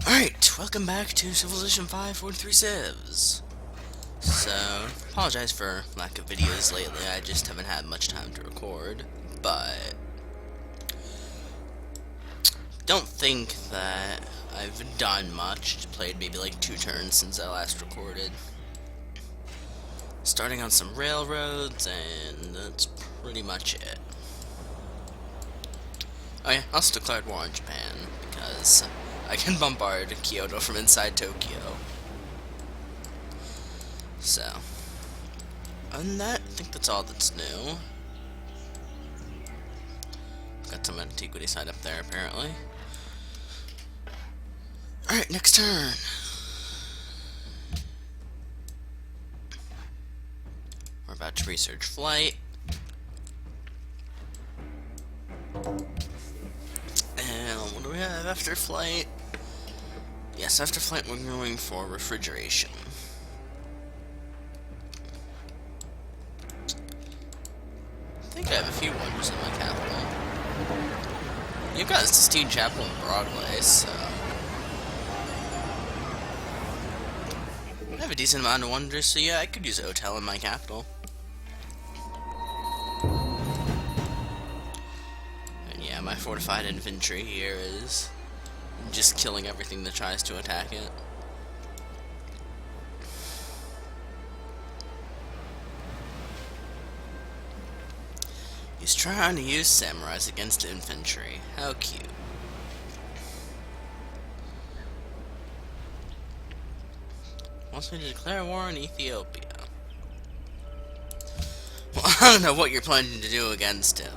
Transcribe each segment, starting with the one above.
Alright, welcome back to Civilization 5 43 Civs. So, apologize for lack of videos lately, I just haven't had much time to record, but don't think that I've done much. Played maybe like 2 turns since I last recorded. Starting on some railroads, and that's pretty much it. Oh yeah, also declared war on Japan, because I can bombard Kyoto from inside Tokyo. So, other than that, I think that's all that's new. Got some antiquity side up there, apparently. Alright, next turn. We're about to research flight. And what do we have after flight? Yes, after flight we're going for refrigeration. I think I have a few wonders in my capital. You've got a Sistine Chapel in Broadway, so I have a decent amount of wonders, so yeah, I could use a hotel in my capital. And yeah, my fortified infantry here is just killing everything that tries to attack it. He's trying to use samurais against infantry. How cute. Wants me to declare war on Ethiopia. Well, I don't know what you're planning to do against him.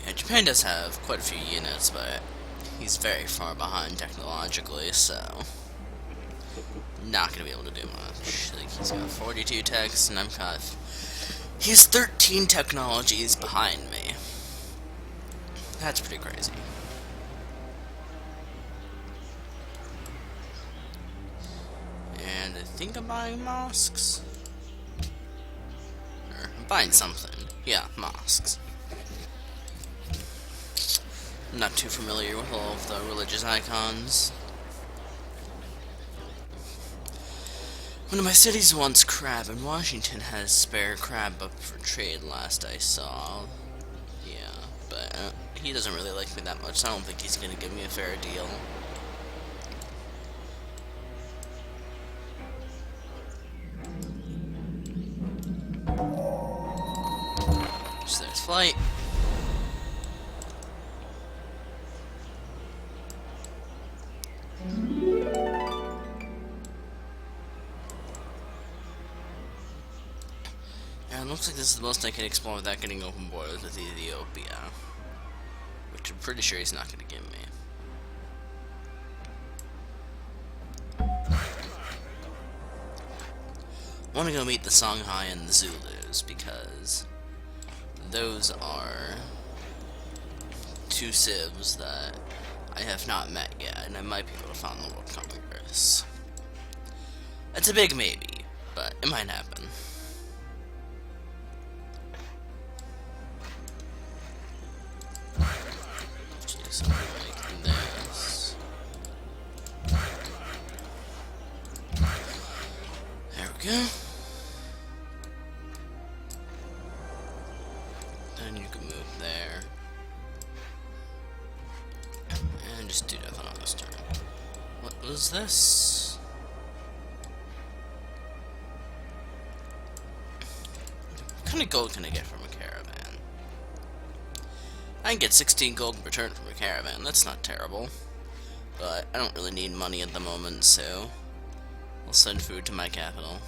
Yeah, Japan does have quite a few units, but he's very far behind technologically, so not gonna be able to do much. Like, he's got 42 techs, and he has 13 technologies behind me. That's pretty crazy. And I think I'm buying mosques. Or I'm buying something. Yeah, mosques. I'm not too familiar with all of the religious icons. One of my cities wants crab, and Washington has spare crab up for trade last I saw. Yeah, but he doesn't really like me that much, so I don't think he's gonna give me a fair deal. So there's flight. And it looks like this is the most I can explore without getting open borders with Ethiopia. Which I'm pretty sure he's not going to give me. I want to go meet the Songhai and the Zulus, because those are 2 civs that I have not met yet, and I might be able to found the World Congress. It's a big maybe, but it might happen. Something like this. There we go. Then you can move there. And just do nothing on this turn. What was this? What kind of gold can I get from a caravan? I can get 16 gold in return from a caravan, that's not terrible. But I don't really need money at the moment, so I'll send food to my capital.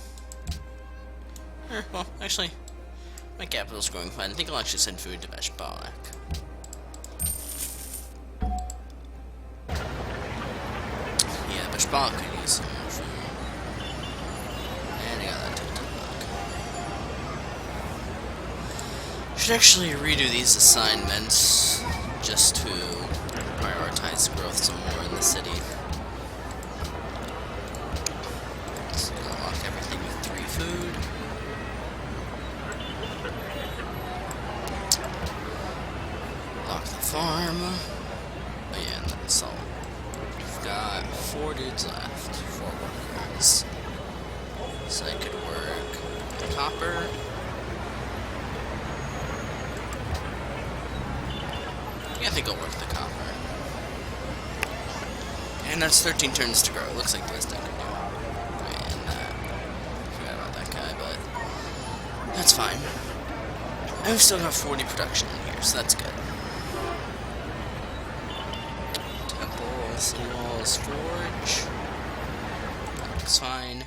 Well, actually, my capital's growing fine. I think I'll actually send food to Beshbalak. Yeah, Beshbalak could use some more food. And I got that tilted back. Should actually redo these assignments just to prioritize growth some more in the city. So unlock everything with 3 food. farm. Oh yeah, and then salt. We've got 4 dudes left. 4 workers. So I could work copper. Yeah, I think I'll work the copper. And that's 13 turns to grow. It looks like the best I can do. And forgot about that guy, but that's fine. And we've still got 40 production in here, so that's good. Temple, seawall, storage. That looks fine.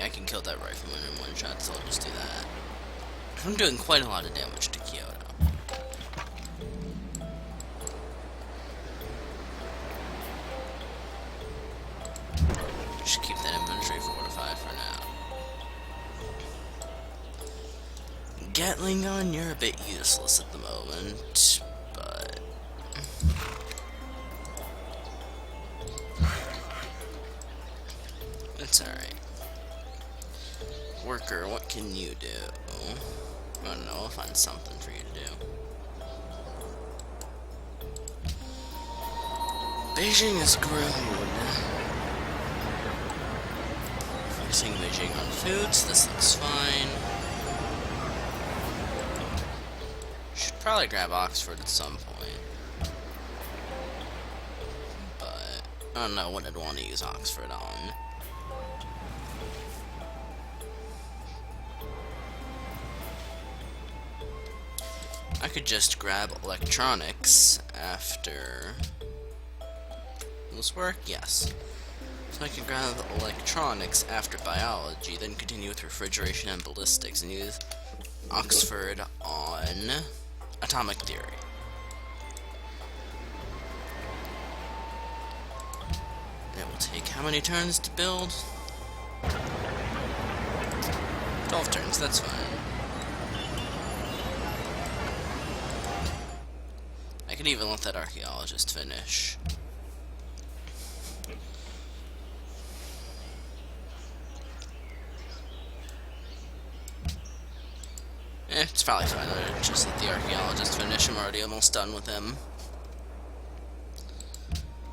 I can kill that rifleman in 1 shot, so I'll just do that. I'm doing quite a lot of damage to Kyoto. Just keep that inventory fortified for now. Gatling gun, you're a bit useless at the moment, but it's alright. Worker, what can you do? I don't know, I'll find something for you to do. Beijing is grown. Focusing Beijing on foods, this looks fine. Should probably grab Oxford at some point. But I don't know what I'd want to use Oxford on. I could just grab electronics after. Will this work? Yes. So I could grab electronics after biology, then continue with refrigeration and ballistics, and use Oxford on atomic theory. And it will take how many turns to build? 12 turns, that's fine. I could even let that archaeologist finish. It's probably fine. I'll just let the archaeologist finish. I'm already almost done with him.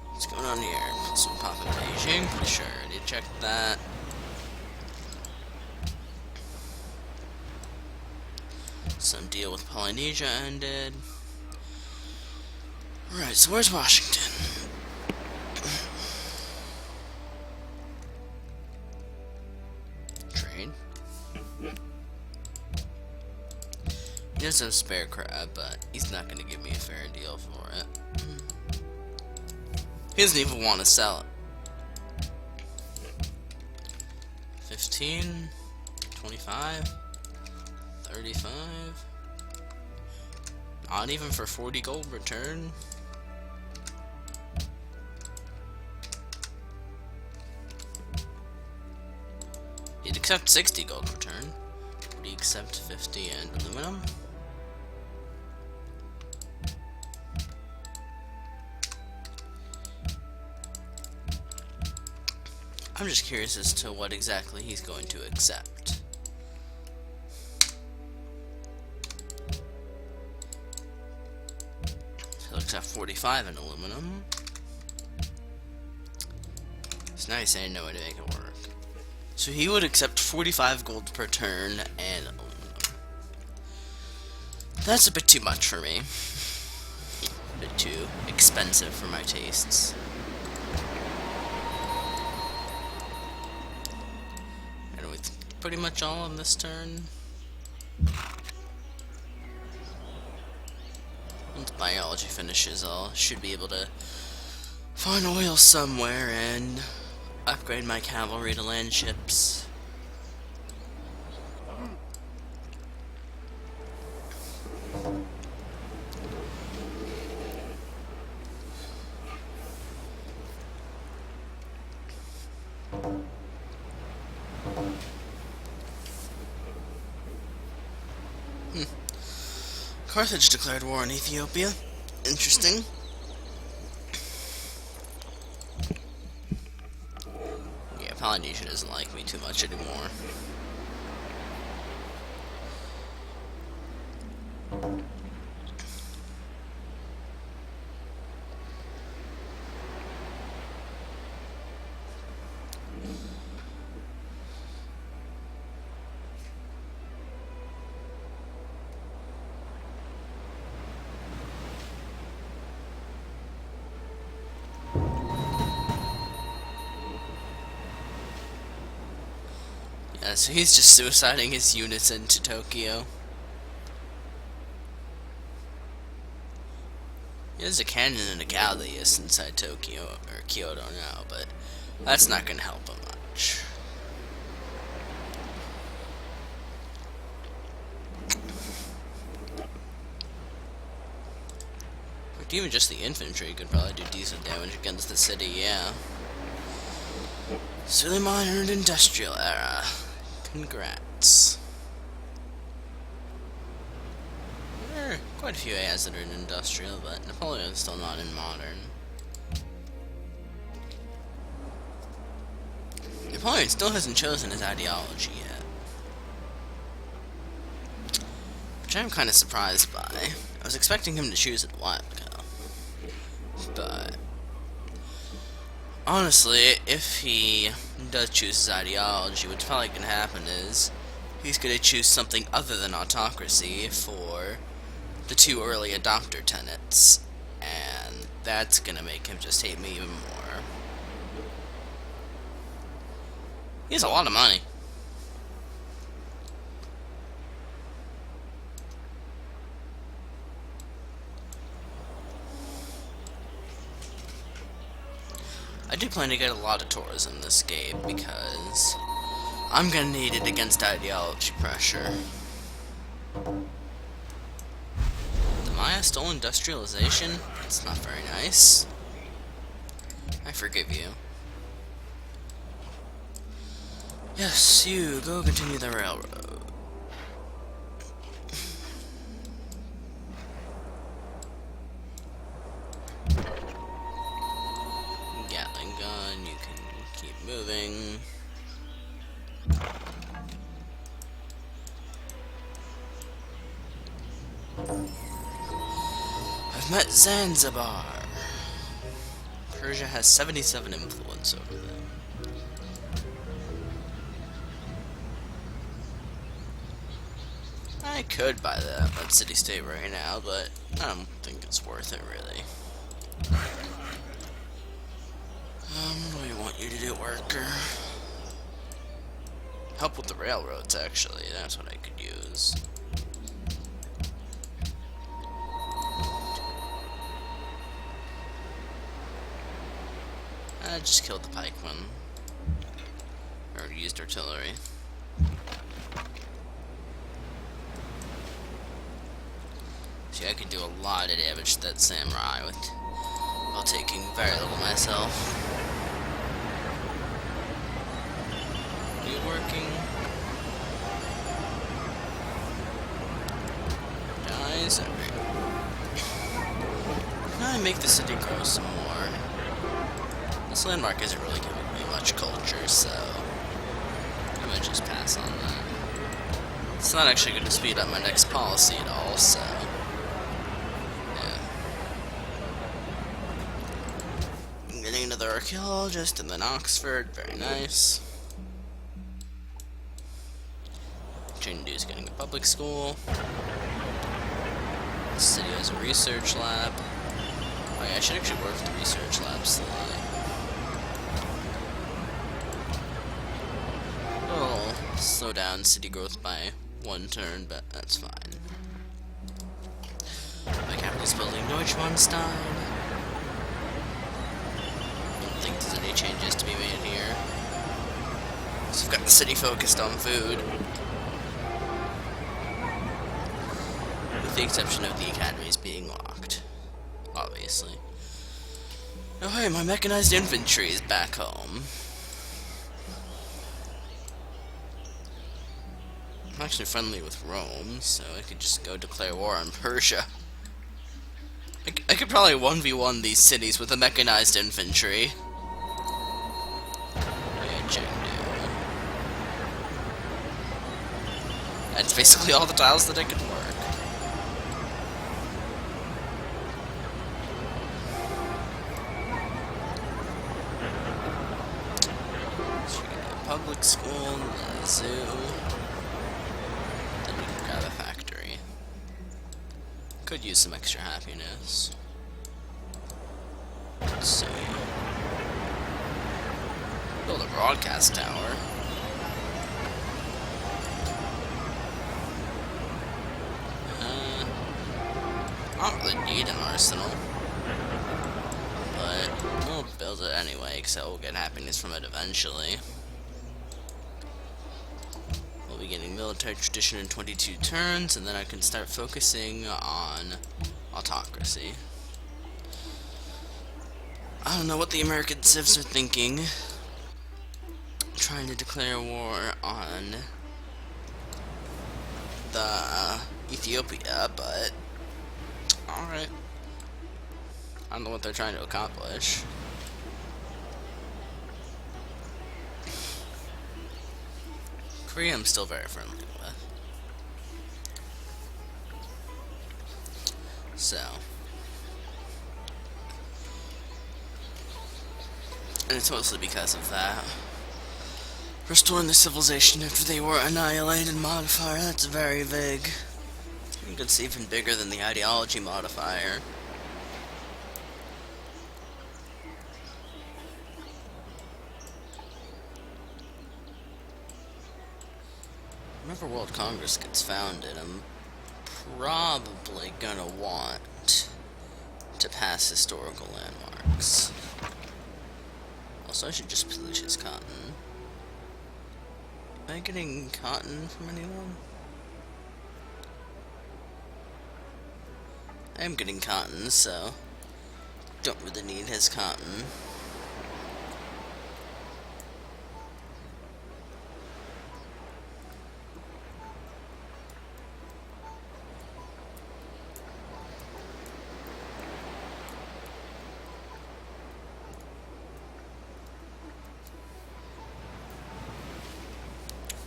What's going on here? Some pop in Beijing? Pretty sure. I need to check that. Some deal with Polynesia ended. Alright, so where's Washington? Trade. He does have spare crab, but he's not going to give me a fair deal for it. He doesn't even want to sell it. 15, 25, 35. Not even for 40 gold return. He'd accept 60 gold return. Would he accept 50 and aluminum? I'm just curious as to what exactly he's going to accept. He'll accept 45 in aluminum. So now he's saying no way to make it work. So he would accept 45 gold per turn and aluminum. That's a bit too much for me. A bit too expensive for my tastes. And with pretty much all on this turn. Once biology finishes, I should be able to find oil somewhere and upgrade my cavalry to land ships. Carthage declared war on Ethiopia. Interesting. Polynesia doesn't like me too much anymore. Yeah, so he's just suiciding his units into Tokyo. There's a cannon and a galleass inside Tokyo, or Kyoto now, but that's not gonna help him much. But even just the infantry could probably do decent damage against the city, yeah. So the modern industrial era. Congrats. There are quite a few AIs that are in industrial, but Napoleon's still not in modern. Napoleon still hasn't chosen his ideology yet, which I'm kind of surprised by. I was expecting him to choose it a while ago, but honestly, if he does choose his ideology, what's probably going to happen is he's going to choose something other than autocracy for the 2 early adopter tenets, and that's going to make him just hate me even more. He has a lot of money. I do plan to get a lot of tourism this game because I'm gonna need it against ideology pressure. The Maya stole industrialization? That's not very nice. I forgive you. Yes, you go continue the railroad. Gatling gun, you can keep moving. I've met Zanzibar. Persia has 77 influence over them. I could buy that city-state right now, but I don't think it's worth it, really. What do we want you to do, worker? Help with the railroads, actually. That's what I could use. I just killed the pikeman. Or used artillery. See, I could do a lot of damage to that samurai while taking very little myself. You working? Guys, now I make the city grow some more. This landmark isn't really giving me much culture, so I might just pass on that. It's not actually going to speed up my next policy at all, so yeah. I'm getting another archaeologist and then Oxford, very nice. Chengdu's getting a public school. The city has a research lab. Oh yeah, I should actually work with the research labs a lot. Oh, slow down city growth by 1 turn, but that's fine. My capital's building Neuschwanstein. I don't think there's any changes to be made here. So I've got the city focused on food. With the exception of the academies being locked. Obviously. Oh hey, my mechanized infantry is back home. I'm actually friendly with Rome, so I could just go declare war on Persia. I could probably 1v1 these cities with a mechanized infantry. Okay, bridging do? That's basically all the tiles that I could work. So we can do a public school, a zoo. Then we can grab a factory. Could use some extra happiness. Let's see. Build a broadcast tower. I don't really need an arsenal, but we'll build it anyway, because we'll get happiness from it eventually. We'll be getting military tradition in 22 turns, and then I can start focusing on autocracy. I don't know what the American Civs are thinking, trying to declare war on the Ethiopia, but alright. I don't know what they're trying to accomplish. Korea I'm still very friendly with. So. And it's mostly because of that. Restoring the civilization after they were annihilated modifier, that's very big. I think it's even bigger than the ideology modifier. Whenever World Congress gets founded, I'm probably gonna want to pass historical landmarks. Also, I should just pillage his cotton. Am I getting cotton from anyone? I am getting cotton, so don't really need his cotton.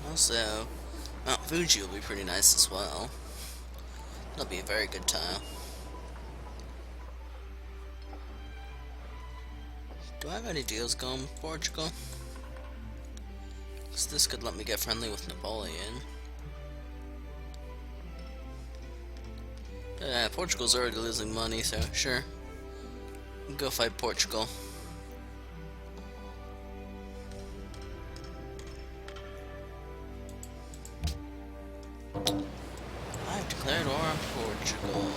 Also, Mount Fuji will be pretty nice as well. That'll be a very good tile. Do I have any deals going with Portugal? Because this could let me get friendly with Napoleon. Yeah, Portugal's already losing money, so sure. Go fight Portugal. I've declared war on Portugal.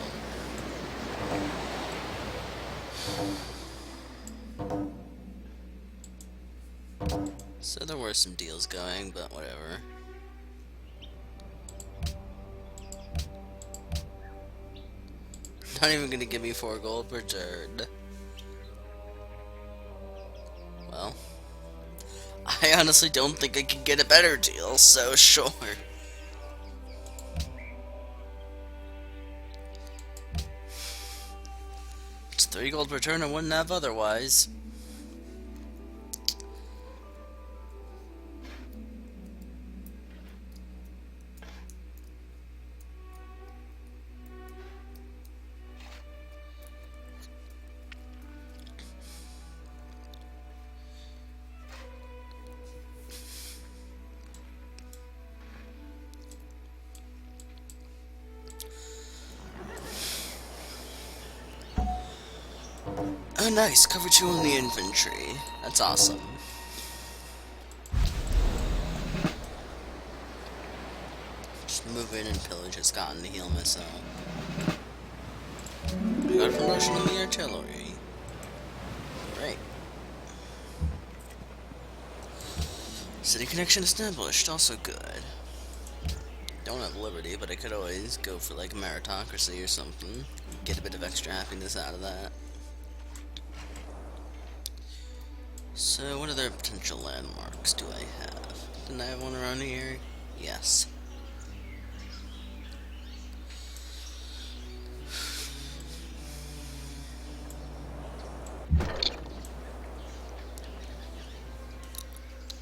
So there were some deals going, but whatever. Not even gonna give me 4 gold per turn. Well, I honestly don't think I can get a better deal, so sure. It's 3 gold per turn I wouldn't have otherwise. Oh nice, cover 2 on the infantry. That's awesome. Just move in and pillage his cotton to heal myself. I got a promotion in the artillery. Great. City connection established, also good. Don't have liberty, but I could always go for like a meritocracy or something. Get a bit of extra happiness out of that. So, what other potential landmarks do I have? Didn't I have one around here? Yes.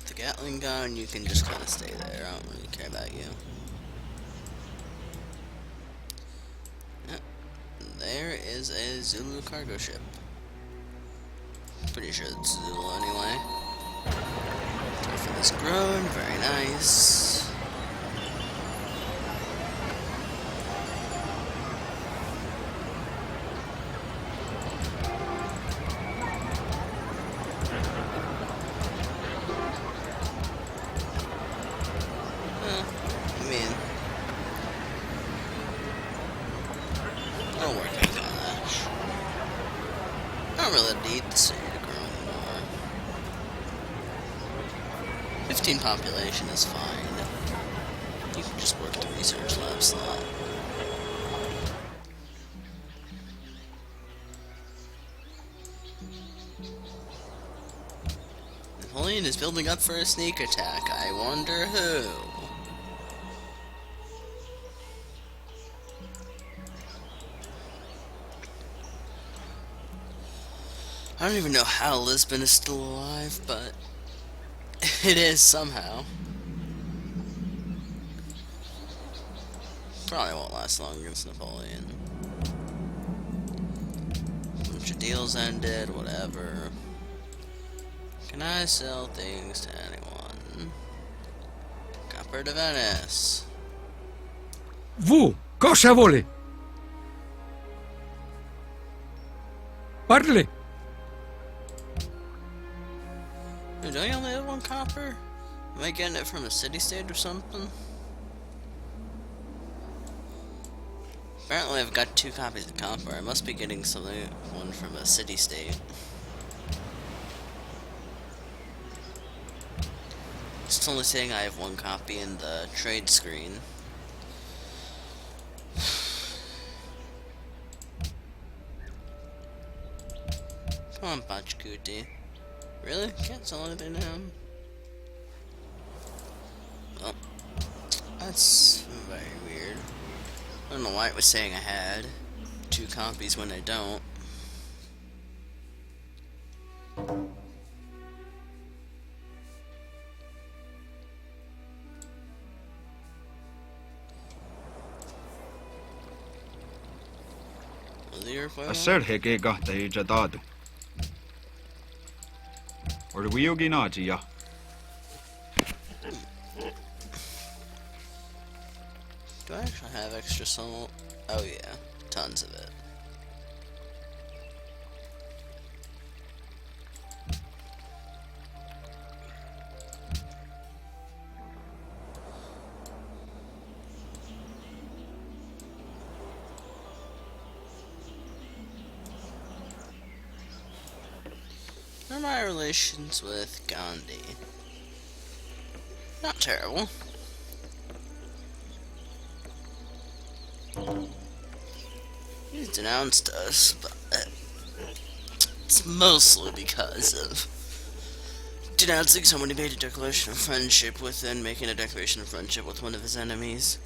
The Gatling gun, you can just kind of stay there. I don't really care about you. Yep. There is a Zulu cargo ship. Pretty sure it's Zulu anyway. Turf is grown, very nice. I'll work on that. I don't really need the city to grow anymore. 15 population is fine. You can just work the research lab slot. Napoleon is building up for a sneak attack. I wonder who. I don't even know how Lisbon is still alive, but it is somehow. Probably won't last long against Napoleon. Bunch of deals ended, whatever. Can I sell things to anyone? Copper to Venice. Vous, cosa vole? Parle. Dude, don't you only have one copper? Am I getting it from a city-state or something? Apparently I've got 2 copies of copper. I must be getting one from a city-state. It's only saying I have 1 copy in the trade screen. Come on, Bachkuti. Really? Can't sell anything to him? Well, that's very weird. I don't know why it was saying I had 2 copies when I don't. Aserheke kahte jadadu. Or the Wiogi Naji, Do I actually have extra salt? Oh yeah, tons of it. What are my relations with Gandhi? Not terrible. He's denounced us, but it's mostly because of denouncing someone who made a declaration of friendship with and making a declaration of friendship with one of his enemies.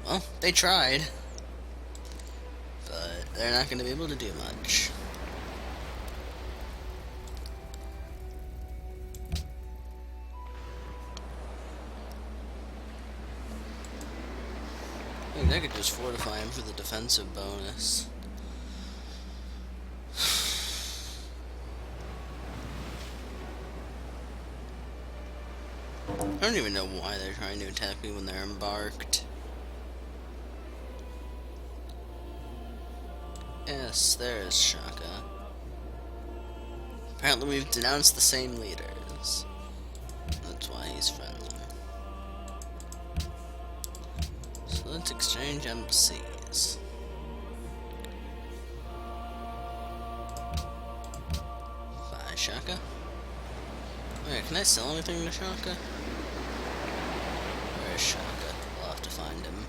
Well, they tried. But they're not going to be able to do much. I mean, they could just fortify him for the defensive bonus. I don't even know why they're trying to attack me when they're embarked. Yes, there's Shaka. Apparently we've denounced the same leaders. That's why he's friendly. So let's exchange embassies. Bye, Shaka. Wait, can I sell anything to Shaka? Where's Shaka? I'll have to find him.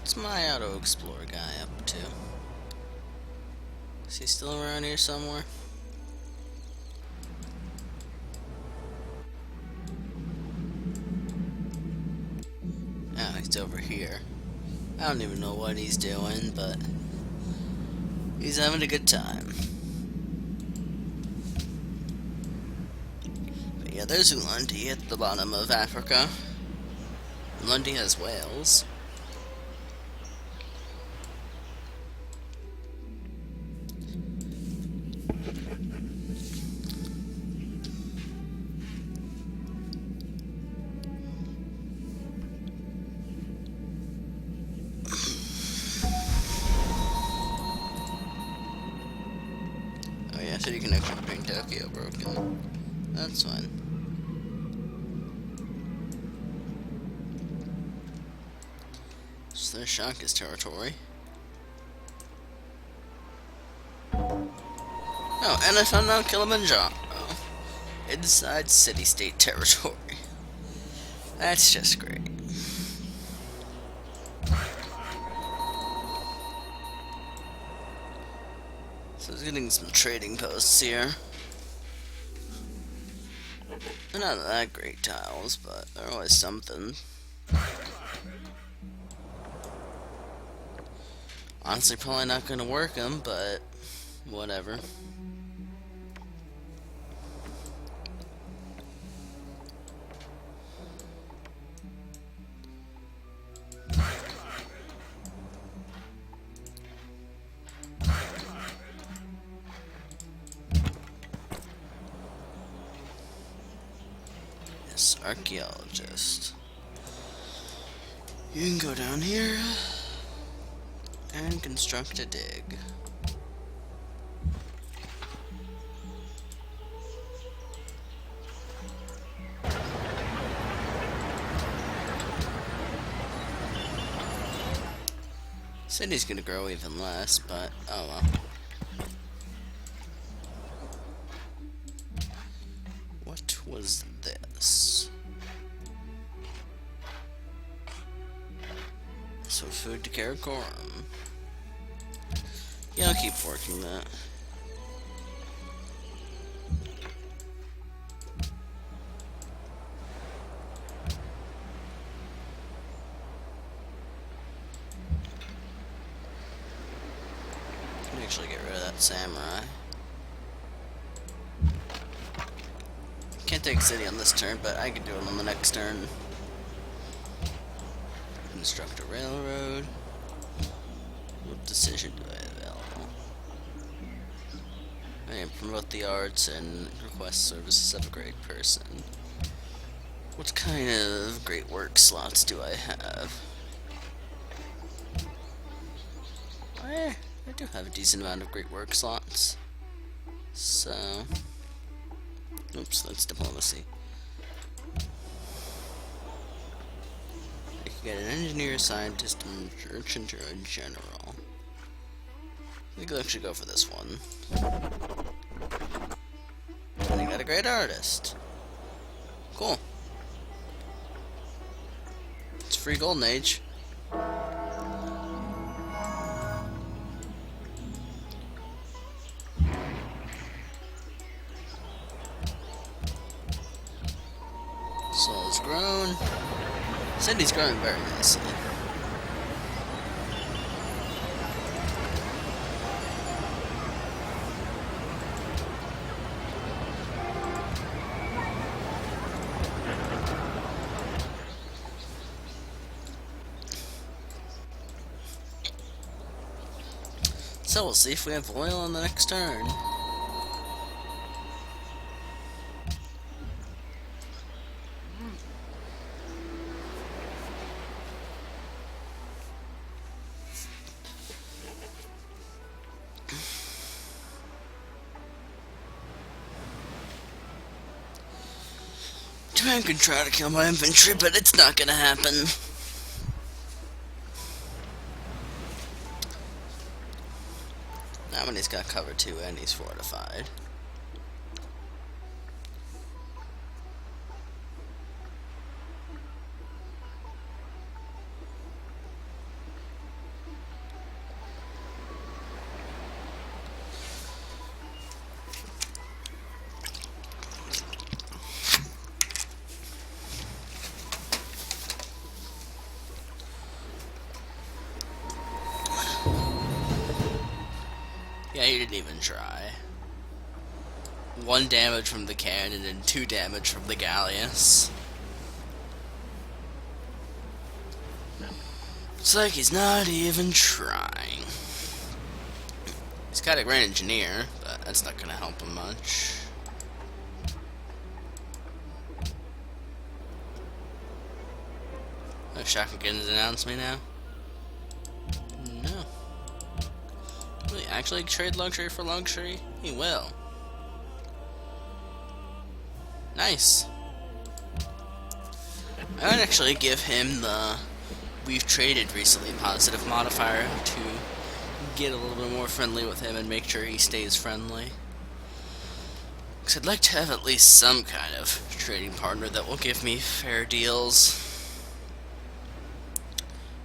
Let's What's my auto-explorer guy up to? Is he still around here somewhere? Oh, he's over here. I don't even know what he's doing, but he's having a good time. But yeah, there's Ulundi at the bottom of Africa. Ulundi has whales. Oh yeah, city connection between Tokyo broken. That's fine. So there's Shanka's territory. Oh, and I found out Kilimanjaro. Inside city-state territory. That's just great. So I was getting some trading posts here. They're not that great tiles, but they're always something. Honestly, probably not gonna work them, but whatever. Yes, archaeologist. You can go down here and construct a dig. City's gonna grow even less, but oh well. What was this? So food to Karakoram. Yeah, I'll keep working that. Can actually get rid of that samurai. Can't take city on this turn, but I can do it on the next turn. Construct a railroad. What decision do I have available? I can promote the arts and request services of a great person. What kind of great work slots do I have? I do have a decent amount of great work slots. So... Oops, that's diplomacy. I can get an engineer, scientist, and merchant, or a general. I think I'll actually go for this one. And I got a great artist. Cool. It's free Golden Age. Soul's grown. City's growing very nicely. So we'll see if we have oil on the next turn. I can try to kill my infantry, but it's not gonna happen. That one he's got cover too, and he's fortified. he didn't even try. 1 damage from the cannon and 2 damage from the galleass. It's like he's not even trying. He's got a great engineer, but that's not gonna help him much. Oh, Shaka gonna denounce me now? No. Will he actually trade luxury for luxury? He will. Nice. I would actually give him the "we've traded recently" positive modifier to get a little bit more friendly with him and make sure he stays friendly. Because I'd like to have at least some kind of trading partner that will give me fair deals.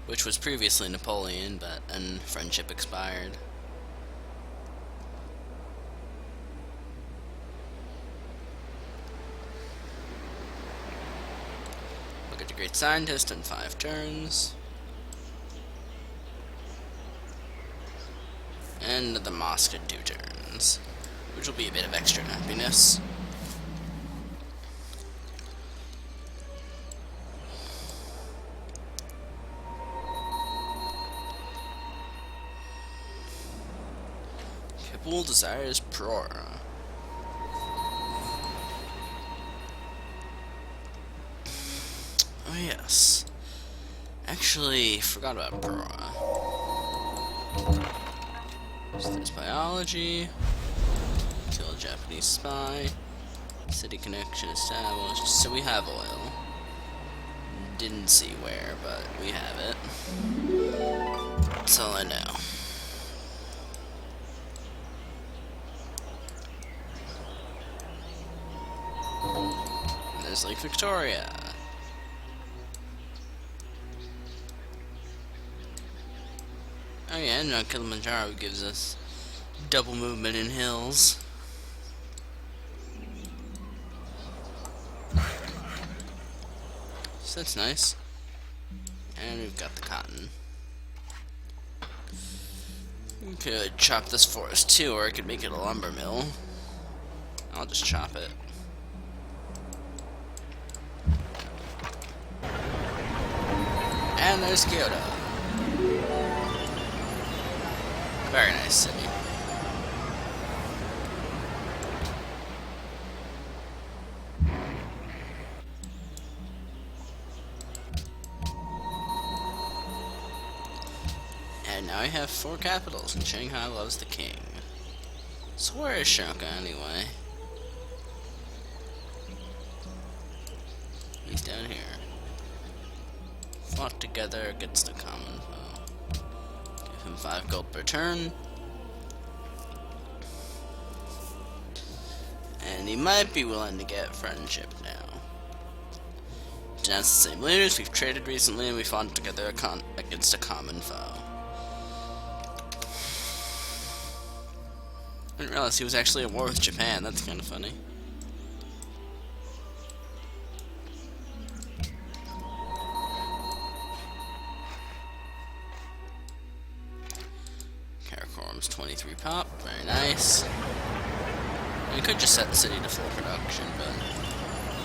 Which was previously Napoleon, but and friendship expired. Look at the Great Scientist in 5 turns. And the Mosque in 2 turns. Which will be a bit of extra happiness. Kibble desires Prora. Oh yes. Actually, forgot about Prora. So there's biology. Kill a Japanese spy. City connection established. So we have oil. Didn't see where, but we have it. That's all I know. And there's Lake Victoria. Oh yeah, and Kilimanjaro gives us double movement in hills. So that's nice. And we've got the cotton. We could chop this forest too, or I could make it a lumber mill. I'll just chop it. And there's Kyoto. Very nice city. And now I have 4 capitals, and Shanghai loves the king. So where is Shaka anyway? He's down here. Fought together against a common foe. Give him 5 gold per turn. And he might be willing to get friendship now. Denounce the same leaders, we've traded recently, and we fought together against a common foe. I didn't realize he was actually at war with Japan, that's kind of funny. Karakorum's 23 pop, very nice. We could just set the city to full production, but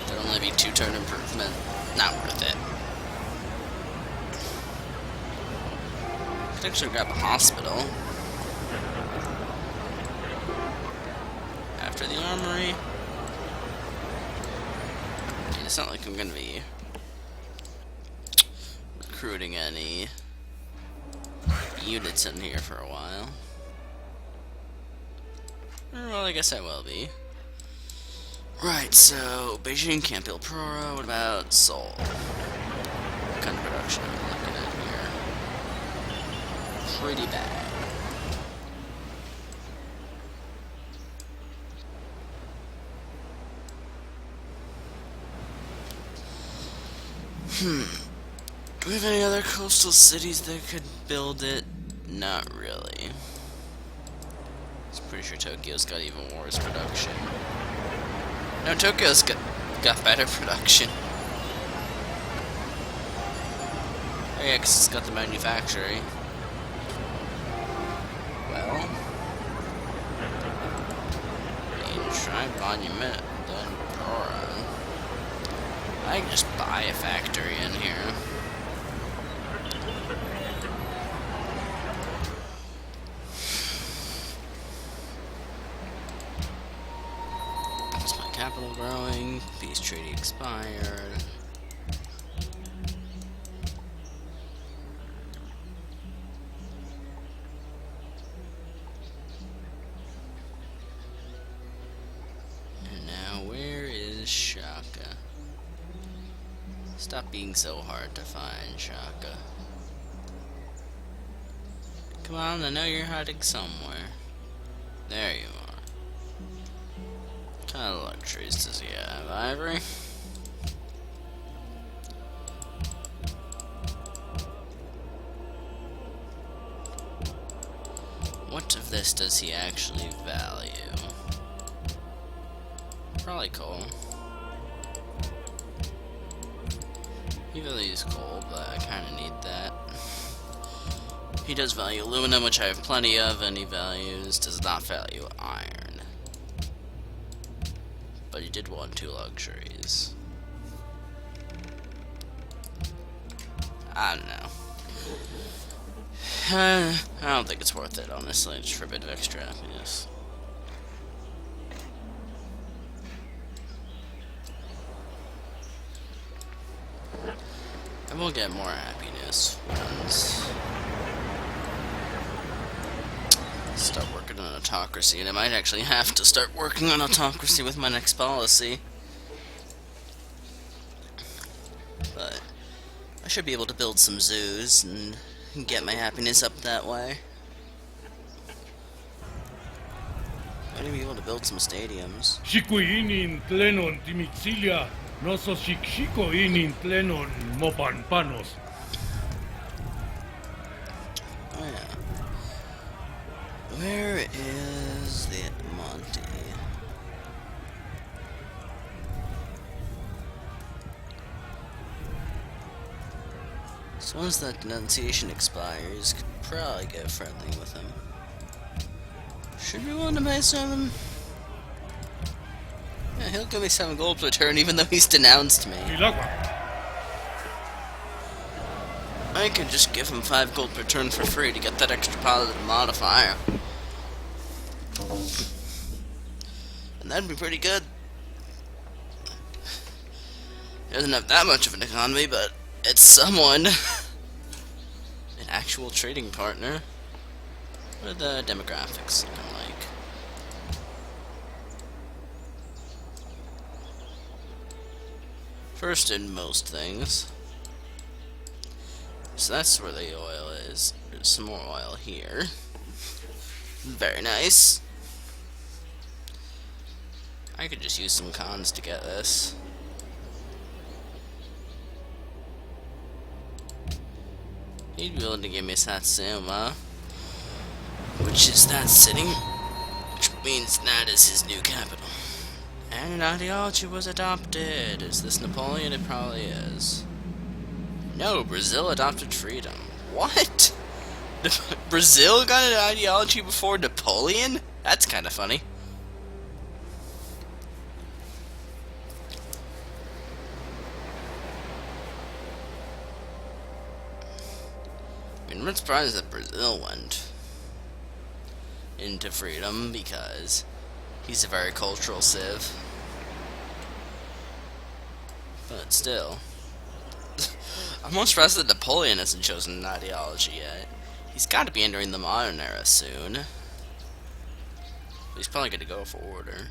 there'd only be 2 turn improvement. Not worth it. Could actually grab a hospital. After the armory. It's not like I'm gonna be recruiting any units in here for a while. Well, I guess I will be. Right, so Beijing can't build Prora. What about Seoul? What kind of production am I looking at here? Pretty bad. Do we have any other coastal cities that could build it? Not really. I'm pretty sure Tokyo's got even worse production. No, Tokyo's got better production. Oh yeah, 'cause it's got the manufacturing. Well, monument than Boron. I can just buy a factory in here. Is my capital growing? Peace treaty expired. Stop being so hard to find, Shaka. Come on, I know you're hiding somewhere. There you are. What kind of luxuries does he have? Ivory? What of this does he actually value? Probably coal. He values coal, but I kinda need that. He does value aluminum, which I have plenty of, and he does not value iron. But he did want 2 luxuries. I don't know. I don't think it's worth it, honestly, just for a bit of extra happiness. And we'll get more happiness once start working on autocracy, and I might actually have to start working on autocracy with my next policy. But I should be able to build some zoos and get my happiness up that way. I might be able to build some stadiums. Shikuinin tlenon timitsilia, noso shikshikoinin tlenon mopanpanos. Oh yeah. Where is the Monty? So once that denunciation expires, could probably get friendly with him. Should we want to pay 7? Yeah, he'll give me 7 gold per turn even though he's denounced me. I could just give him 5 gold per turn for free to get that extra positive modifier. And that'd be pretty good. He doesn't have that much of an economy, but it's someone. An actual trading partner. What are the demographics looking like? First in most things. So that's where the oil is. There's some more oil here. Very nice. I could just use some cons to get this. He'd be willing to give me Satsuma, which is that city, which means that is his new capital. And an ideology was adopted. Is this Napoleon? It probably is. No, Brazil adopted freedom. What? Brazil got an ideology before Napoleon? That's kind of funny. I mean, I'm not surprised that Brazil went into freedom because he's a very cultural civ. But still. I'm more surprised that Napoleon hasn't chosen an ideology yet. He's got to be entering the modern era soon. He's probably going to go for order.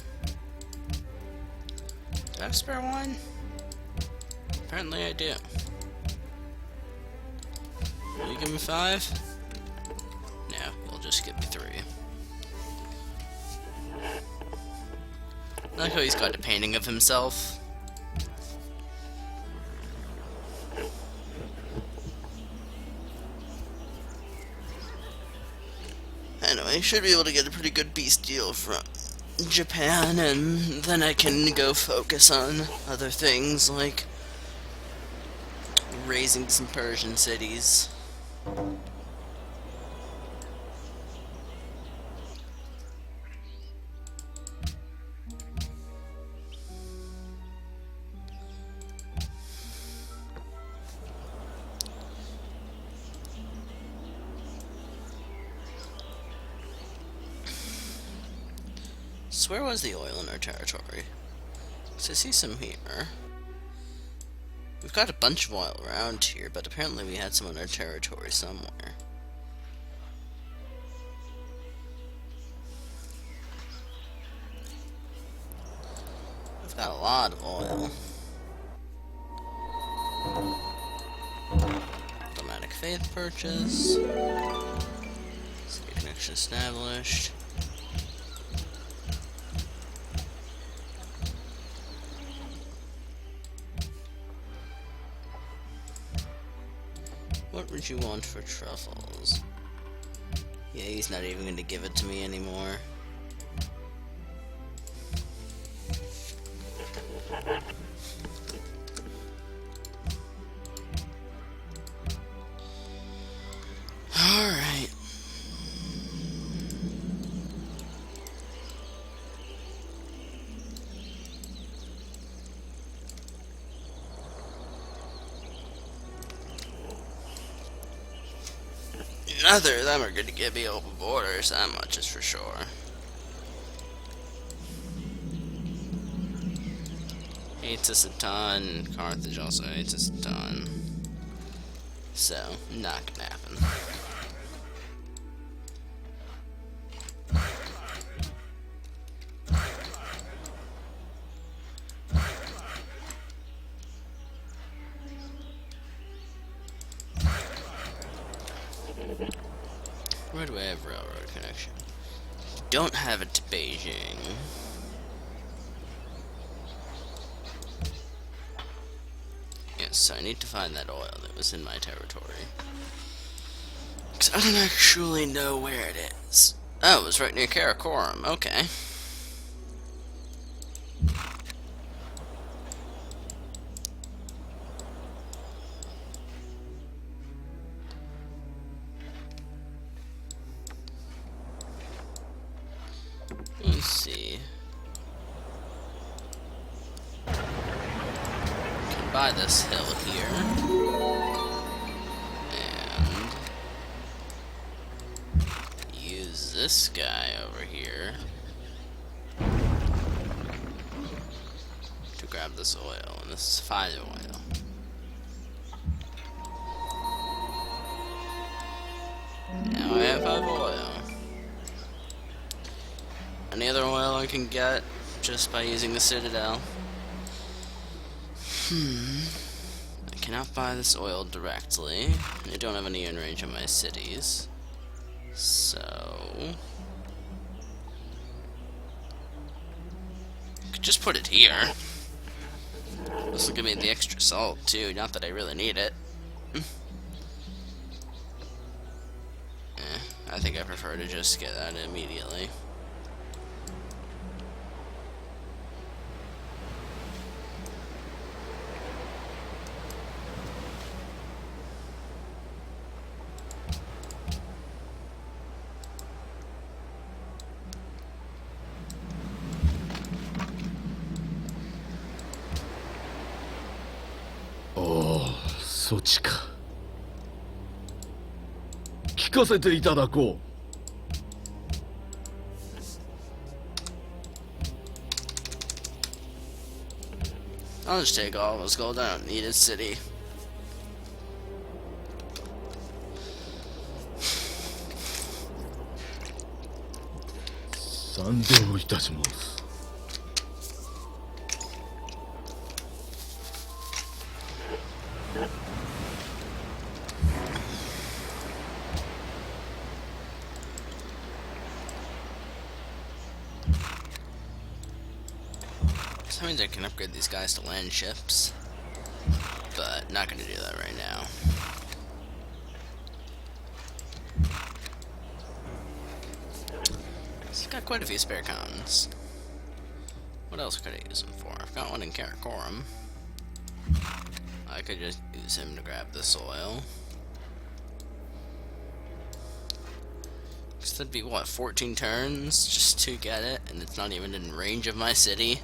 Do I have spare wine? Apparently I do. Will you give me 5? No, you'll just give me 3. I like how he's got a painting of himself. Anyway, should be able to get a pretty good peace deal from Japan, and then I can go focus on other things like raising some Persian cities. So where was the oil in our territory? So I see some here. We've got a bunch of oil around here, but apparently we had some in our territory somewhere. We've got a lot of oil. Automatic faith purchase. City connection established. What would you want for truffles? Yeah, he's not even going to give it to me anymore. Alright. Neither of them are going to give me open borders, that much is for sure. Hates us a ton. Carthage also hates us a ton. So, not gonna happen. Where do I have railroad connection? Don't have it to Beijing. Yes, so I need to find that oil that was in my territory. Because I don't actually know where it is. Oh, it was right near Karakoram. Okay. Let's see. Can buy this hill here. And use this guy over here to grab this oil. And this is 5 oil. Now I have 5 oil. Any other oil I can get just by using the Citadel? I cannot buy this oil directly. I don't have any in range of my cities. So I could just put it here. This will give me the extra salt too, not that I really need it. I think I prefer to just get that immediately. Oh, そっちか。聞かせていただこう。I'll just take all of his gold. I don't need his city. Sandou いたします。So that means I can upgrade these guys to land ships, but not going to do that right now. He's got quite a few spare cons. What else could I use him for? I've got one in Karakoram. I could just use him to grab this oil. Because that'd be, what, 14 turns just to get it, and it's not even in range of my city.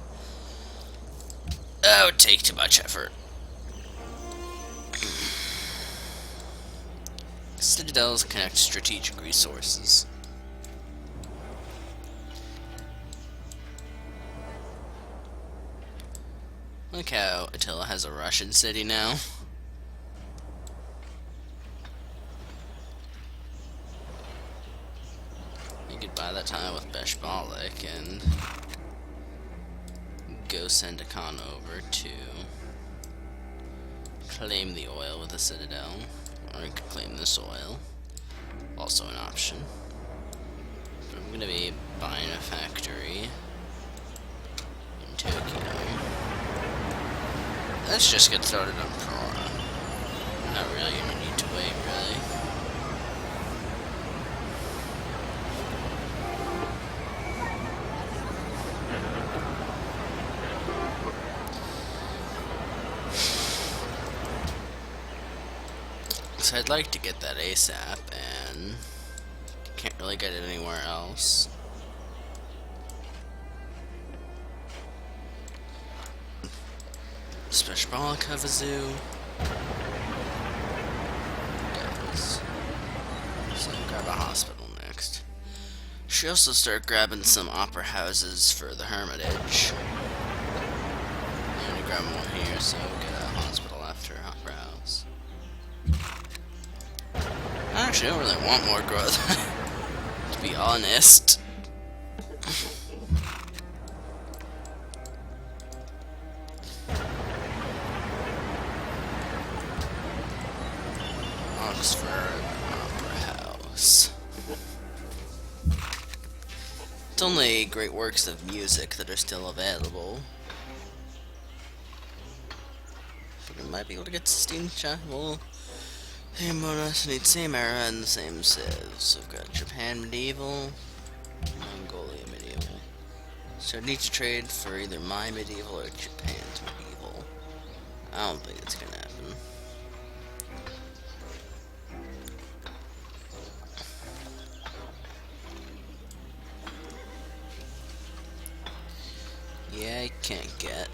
That would take too much effort. Citadels connect strategic resources. like how Attila has a Russian city now. You could buy that time with Beshbalik and go send a Khan over to claim the oil with a citadel, or you could claim this oil. Also an option. But I'm gonna be buying a factory in Tokyo. Let's just get started on Prora. Not really gonna need to wait, really. So I'd like to get that ASAP, and can't really get it anywhere else. Special Kavazu. Yes. So grab a hospital next. Should also start grabbing some opera houses for the Hermitage. I'm gonna grab one here, so get a hospital after opera house. Actually, I don't really want more growth, to be honest. Oxford Opera House. It's only great works of music that are still available. But we might be able to get Sistine Chapel. Same bonus, need same era and the same civs. We've got Japan medieval, Mongolia medieval. So I need to trade for either my medieval or Japan's medieval. I don't think it's gonna happen. Yeah, I can't get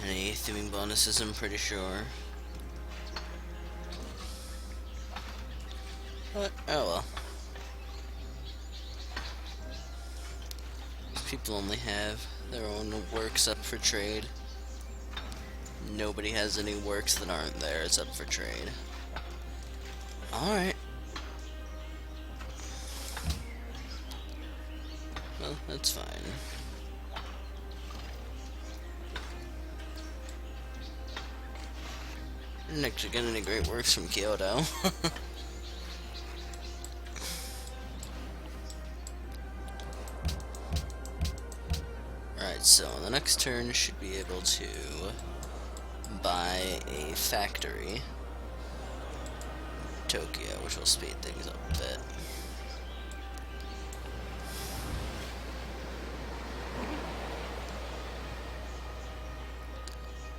any theming bonuses, I'm pretty sure. But, oh well. People only have their own works up for trade. Nobody has any works that aren't theirs up for trade. Alright. Well, that's fine. I didn't actually get any great works from Kyoto. Alright, so on the next turn should be able to buy a factory in Tokyo, which will speed things up a bit.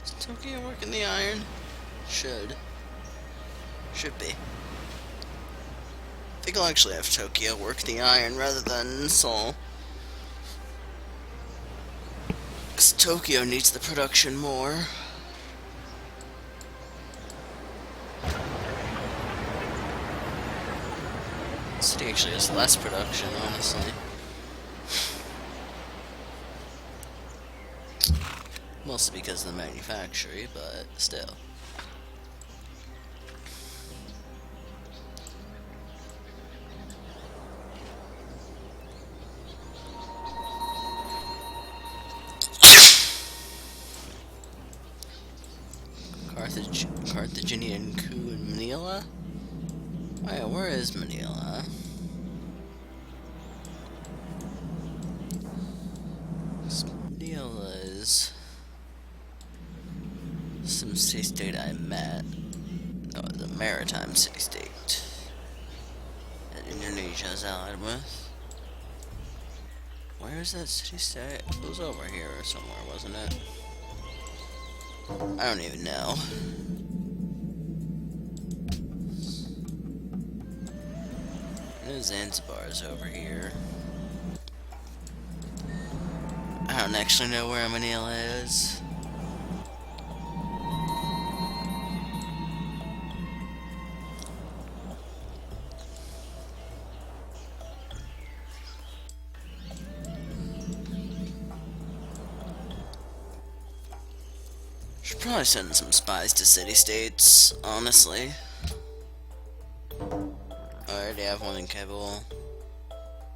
Is Tokyo working the iron? Should be. I think I'll actually have Tokyo work the iron rather than Seoul. Because Tokyo needs the production more. The city actually has less production, honestly. Mostly because of the manufactory, but still. Carthaginian coup in Manila? Wait, where is Manila? Manila is some city-state I met. Oh, the maritime city-state that Indonesia is allied with. Where is that city-state? It was over here or somewhere, wasn't it? I don't even know. I know Zanzibar's over here. I don't actually know where Manila is. probably send some spies to city-states, honestly. I already have one in Kabul.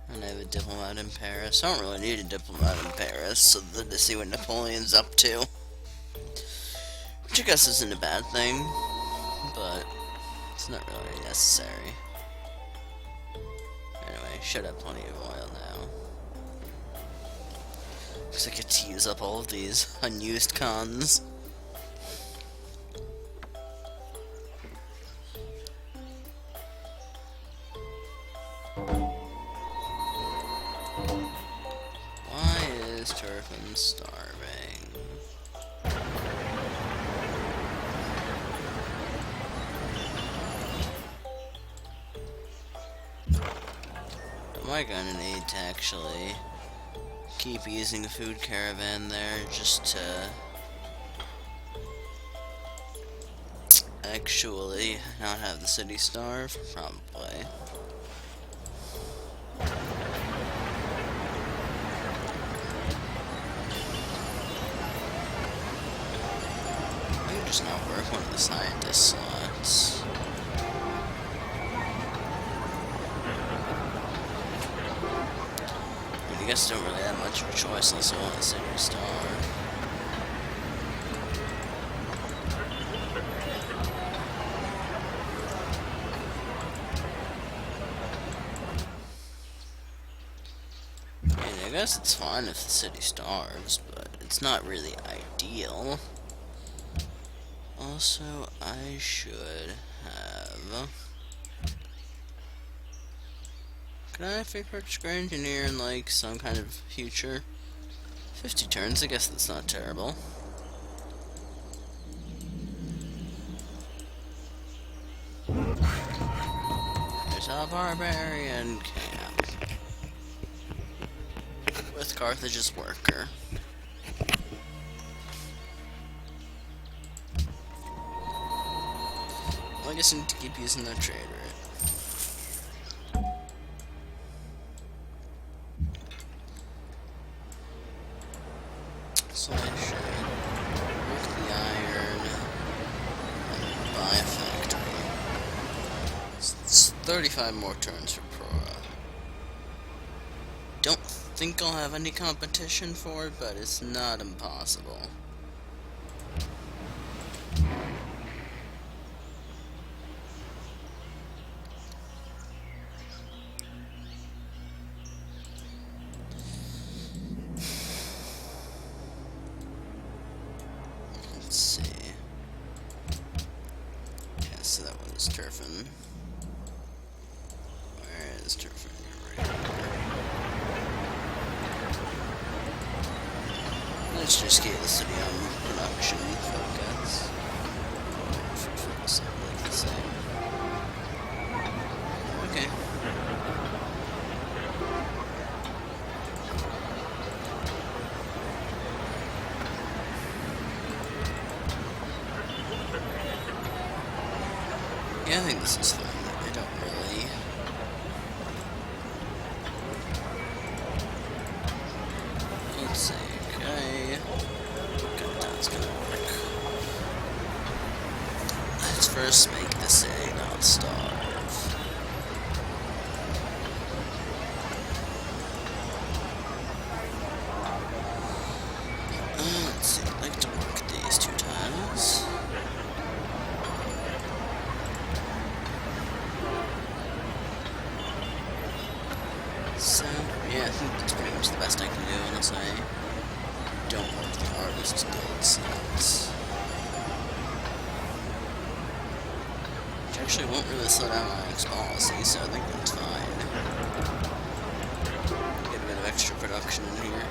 And I have a diplomat in Paris. I don't really need a diplomat in Paris, so to see what Napoleon's up to. Which I guess isn't a bad thing, but it's not really necessary. Anyway, should have plenty of oil now. Because I get to use up all of these unused cons. Why is Turpin starving? Am I gonna need to actually keep using the food caravan there just to actually not have the city starve? Probably. I could just not work one of the scientist slots. I guess I don't really have much of a choice unless I want a city star. I guess it's fine if the city starves, but it's not really ideal. Also, I should have... Can I fake purchase Grand Engineer in, like, some kind of future? 50 turns, I guess that's not terrible. There's a barbarian camp. With Carthage's worker. Well, I guess I need to keep using that trader. So I should work the iron and buy a factory. It's 35 more turns for Prora. Don't think I'll have any competition for it, but it's not impossible. Let's see. Yeah, so that was Turfin. Where is Turfin? Right here. Let's just get the city on production focus. Focus like the same. Okay. Yeah, I think this is fine. I don't really... Let's see, okay. Okay, that's gonna work. Let's first make the city not starve. Let's see, I'd like to work these two tiles. So, yeah, I think that's pretty much the best I can do unless I don't work the Artist Guild slots. Which actually won't really slow down my next policy, so I think that's fine. Get a bit of extra production in here.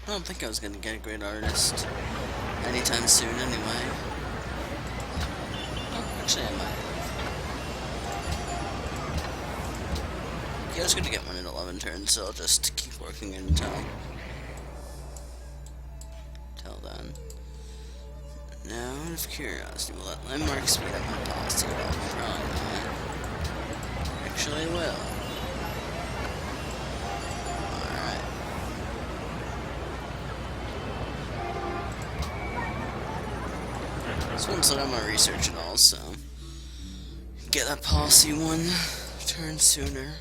I don't think I was gonna get a great artist anytime soon anyway. Oh, actually I might have. Yeah, I was gonna get one in 11 turns, so I'll just keep working until then. Now, out of curiosity, will that landmark speed up my policy at all? Probably not. Actually, it will. This one's not on my research at all, so get that policy one turn sooner.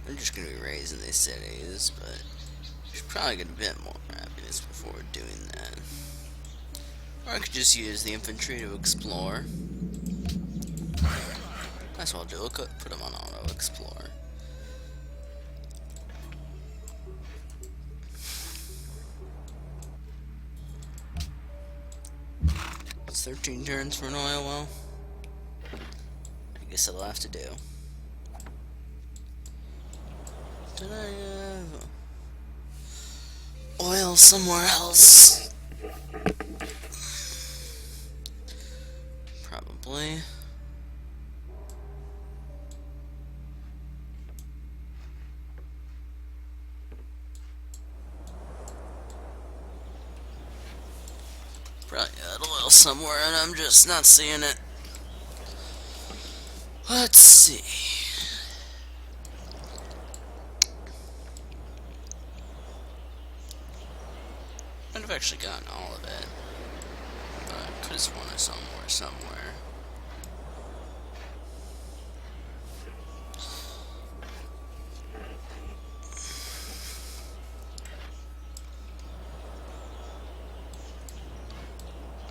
I'm just gonna be raising these cities, but I should probably get a bit more happiness before doing that. Or I could just use the infantry to explore. Might as well do it. Put them on auto explore. What's 13 turns for an oil well? I guess it'll have to do. Did I have oil somewhere else? Probably. Probably got oil somewhere and I'm just not seeing it. Let's see. I'd have actually gotten all of it, but I could have sworn I saw more somewhere.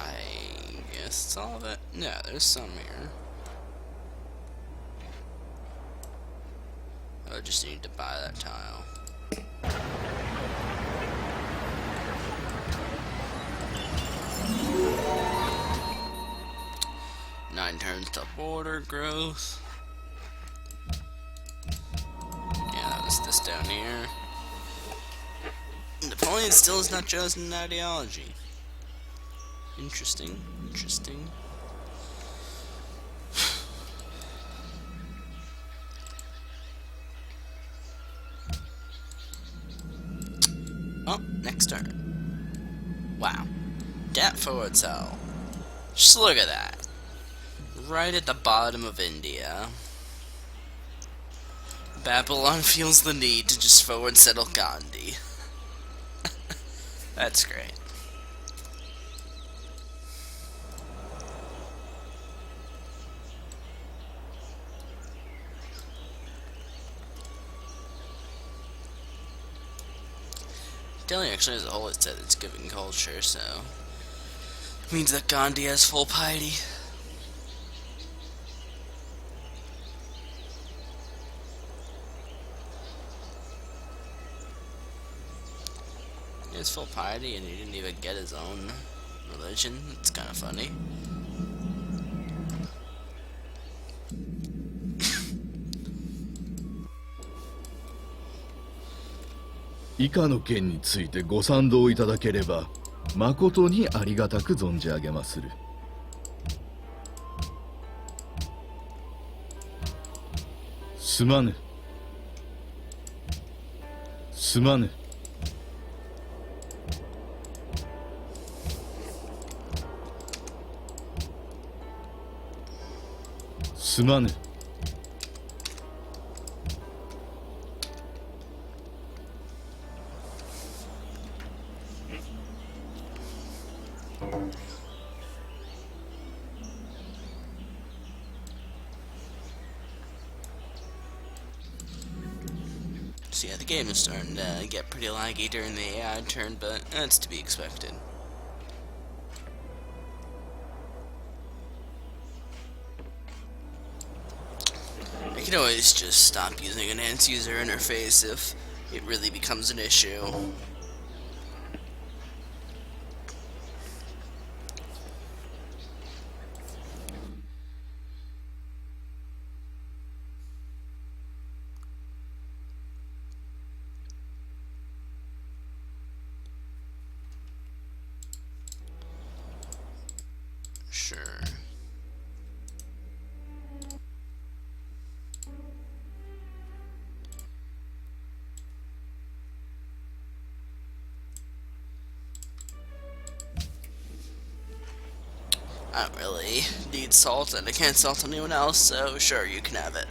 I guess it's all of it. Yeah, there's some here. I just need to buy that tile. Nine turns to border growth. Yeah, that was this down here. Napoleon still has not chosen an ideology. Interesting, interesting. Oh, next turn. Wow. Dat forward cell. Just look at that. Right at the bottom of India. Babylon feels the need to just forward settle Gandhi. That's great. Delhi actually as a whole it said it's giving culture, so means that Gandhi has full piety. He has full piety and he didn't even get his own religion. It's kind of funny.以下の件についてご賛同いただければ誠にありがたく存じ上げまする。すまぬ。すまぬ。すまぬ。So yeah, the game is starting to get pretty laggy during the AI turn, but that's to be expected. I can always just stop using enhanced user interface if it really becomes an issue. Sure. I don't really need salt, and I can't salt anyone else, so sure, you can have it.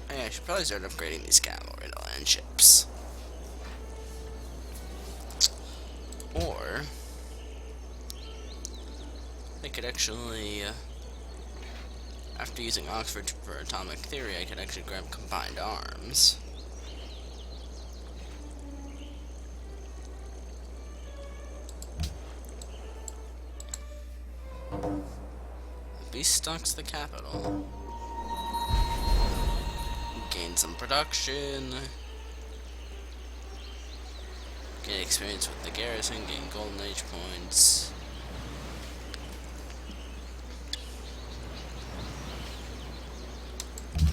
Hey, I should probably start upgrading these cavalry to land ships. Or I could actually, after using Oxford for atomic theory, I could actually grab combined arms. Beast stocks the capital. Gain some production. Gain experience with the garrison. Gain golden age points.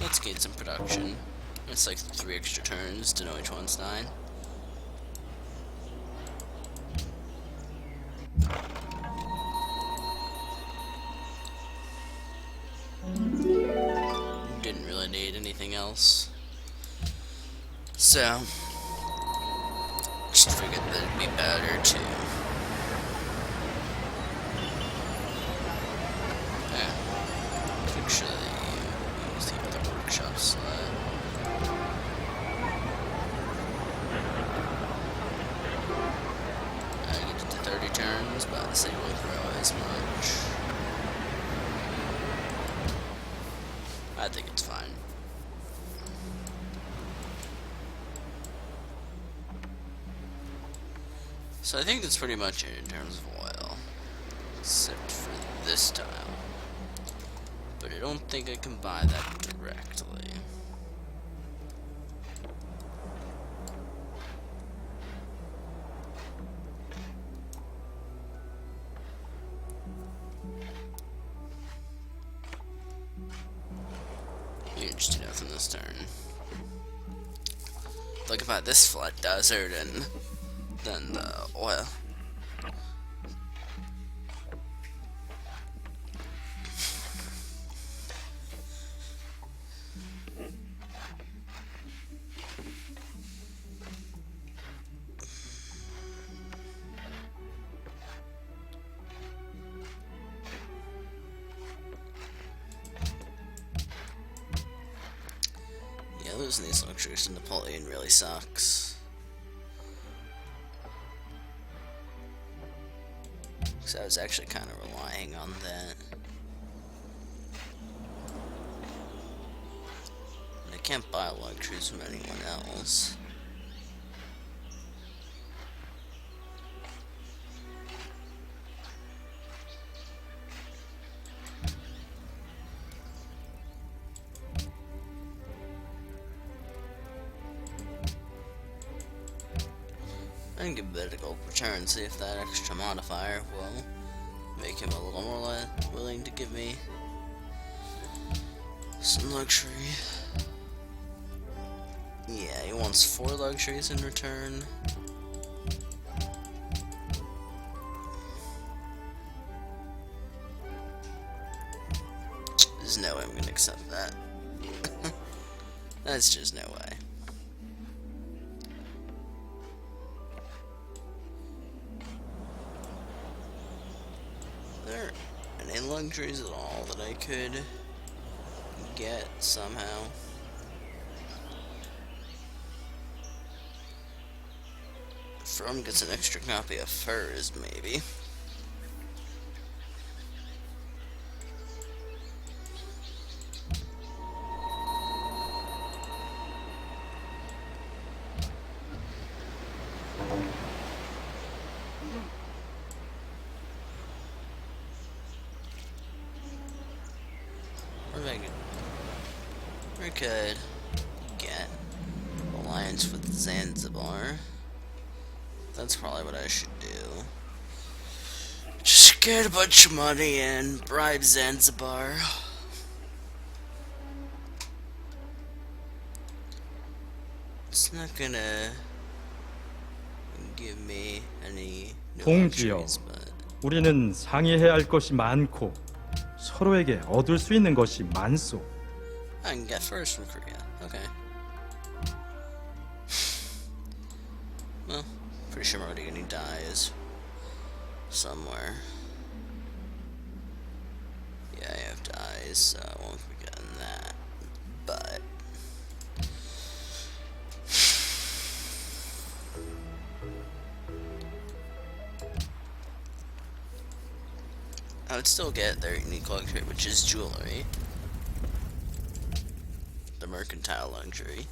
Let's gain some production. It's like 3 extra turns to know which one's 9. Didn't really need anything else. So, just figured that it'd be better to actually use the other workshop slot. I get it to 30 turns, but the city won't grow as much. I think it's fine. So I think that's pretty much it in terms of oil. Except for this tile. But I don't think I can buy that directly. You just do nothing this turn. Look about this flat desert and then the oil. Yeah, losing these luxuries to Napoleon really sucks. Because I was actually kind of relying on that. And I can't buy luxuries from anyone else. I can give a bit of gold per turn, see if that extra modifier will make him a little more willing to give me some luxury. Yeah, he wants 4 luxuries in return. There's no way I'm gonna accept that. That's just no way. There aren't any luxuries at all that I could get somehow. From gets an extra copy of furs, maybe. We could get alliance with Zanzibar. That's probably what I should do. Just Get a bunch of money and bribe Zanzibar. It's not gonna give me any new 동지여, luxuries, but 우리는 상의해야 할 것이 많고 서로에게 얻을 수 있는 것이 많소. I can get first from Korea. Okay. Well, pretty sure I'm already getting dies somewhere. Yeah, I have dies, so I won't be getting that. But I would still get their unique luxury, which is jewelry. The mercantile luxury.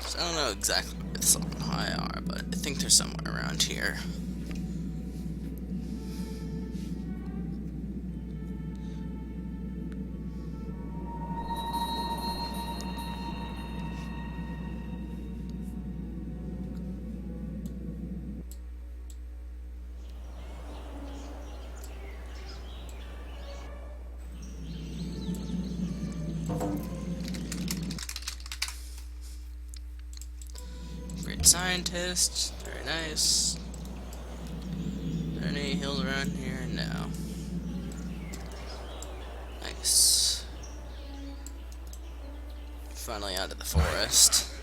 So I don't know exactly where the Sultan High are, but I think they're somewhere around here. Scientist, very nice. Are there any hills around here? No. Nice. Finally out of the forest.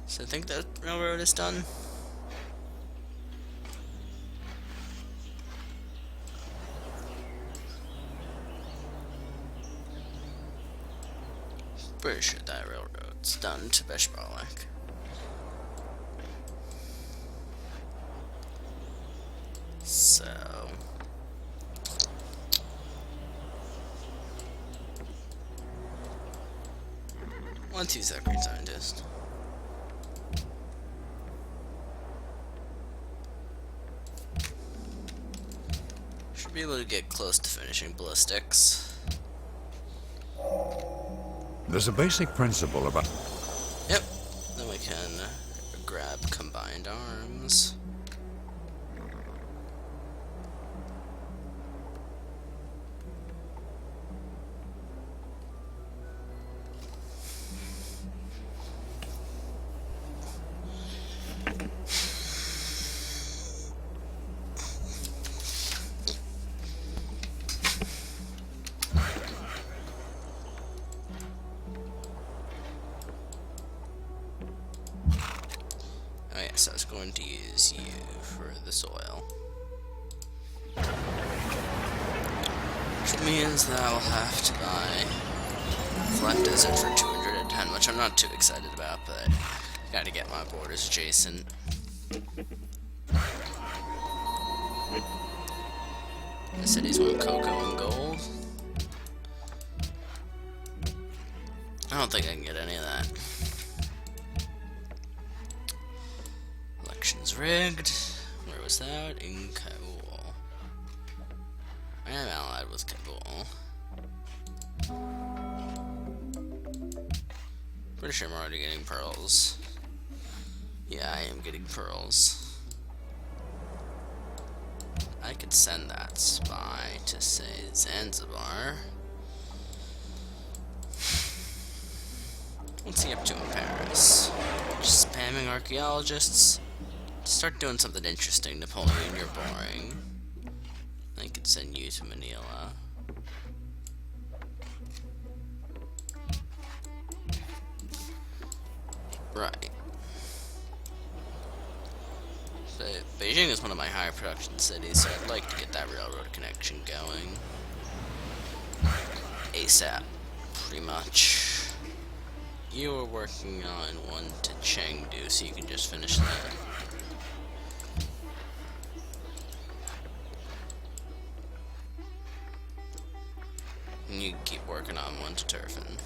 So I think the railroad is done. Pretty sure that railroad's done to Beshbalak. So 1-2 second scientist. Should be able to get close to finishing ballistics. There's a basic principle about... Yep. Then we can grab combined arms. Oh yes, I was going to use you for the soil. Which means that I'll have to buy Flat Desert for 210, which I'm not too excited about, but gotta get my borders adjacent. The cities want cocoa and gold. I don't think I can get any of that. Elections rigged. Where was that? In Kabul. I am allied with Kabul. Pretty sure I'm already getting pearls. Yeah, I am getting pearls. I could send that spy to, say, Zanzibar. What's he up to in Paris? Just spamming archaeologists? Start doing something interesting, Napoleon, you're boring. I could send you to Manila. Right. So, Beijing is one of my higher production cities, so I'd like to get that railroad connection going. ASAP, pretty much. You were working on one to Chengdu, so you can just finish that. And you can keep working on one to Turfin.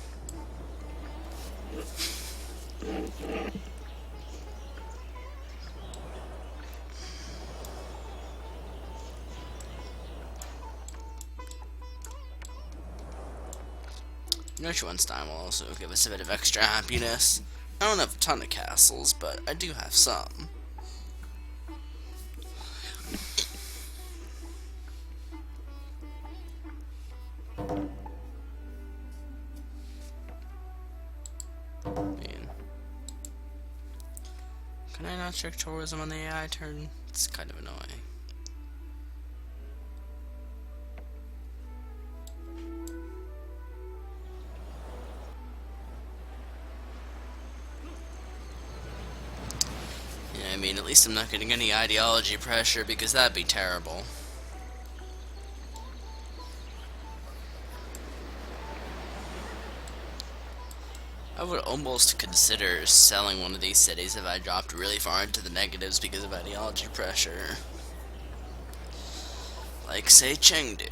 Neuschwanstein will also give us a bit of extra happiness. I don't have a ton of castles, but I do have some. Man. Can I not check tourism on the AI turn? It's kind of annoying. Yeah, I mean, at least I'm not getting any ideology pressure, because that'd be terrible. I would almost consider selling one of these cities if I dropped really far into the negatives because of ideology pressure. Like, say, Chengdu.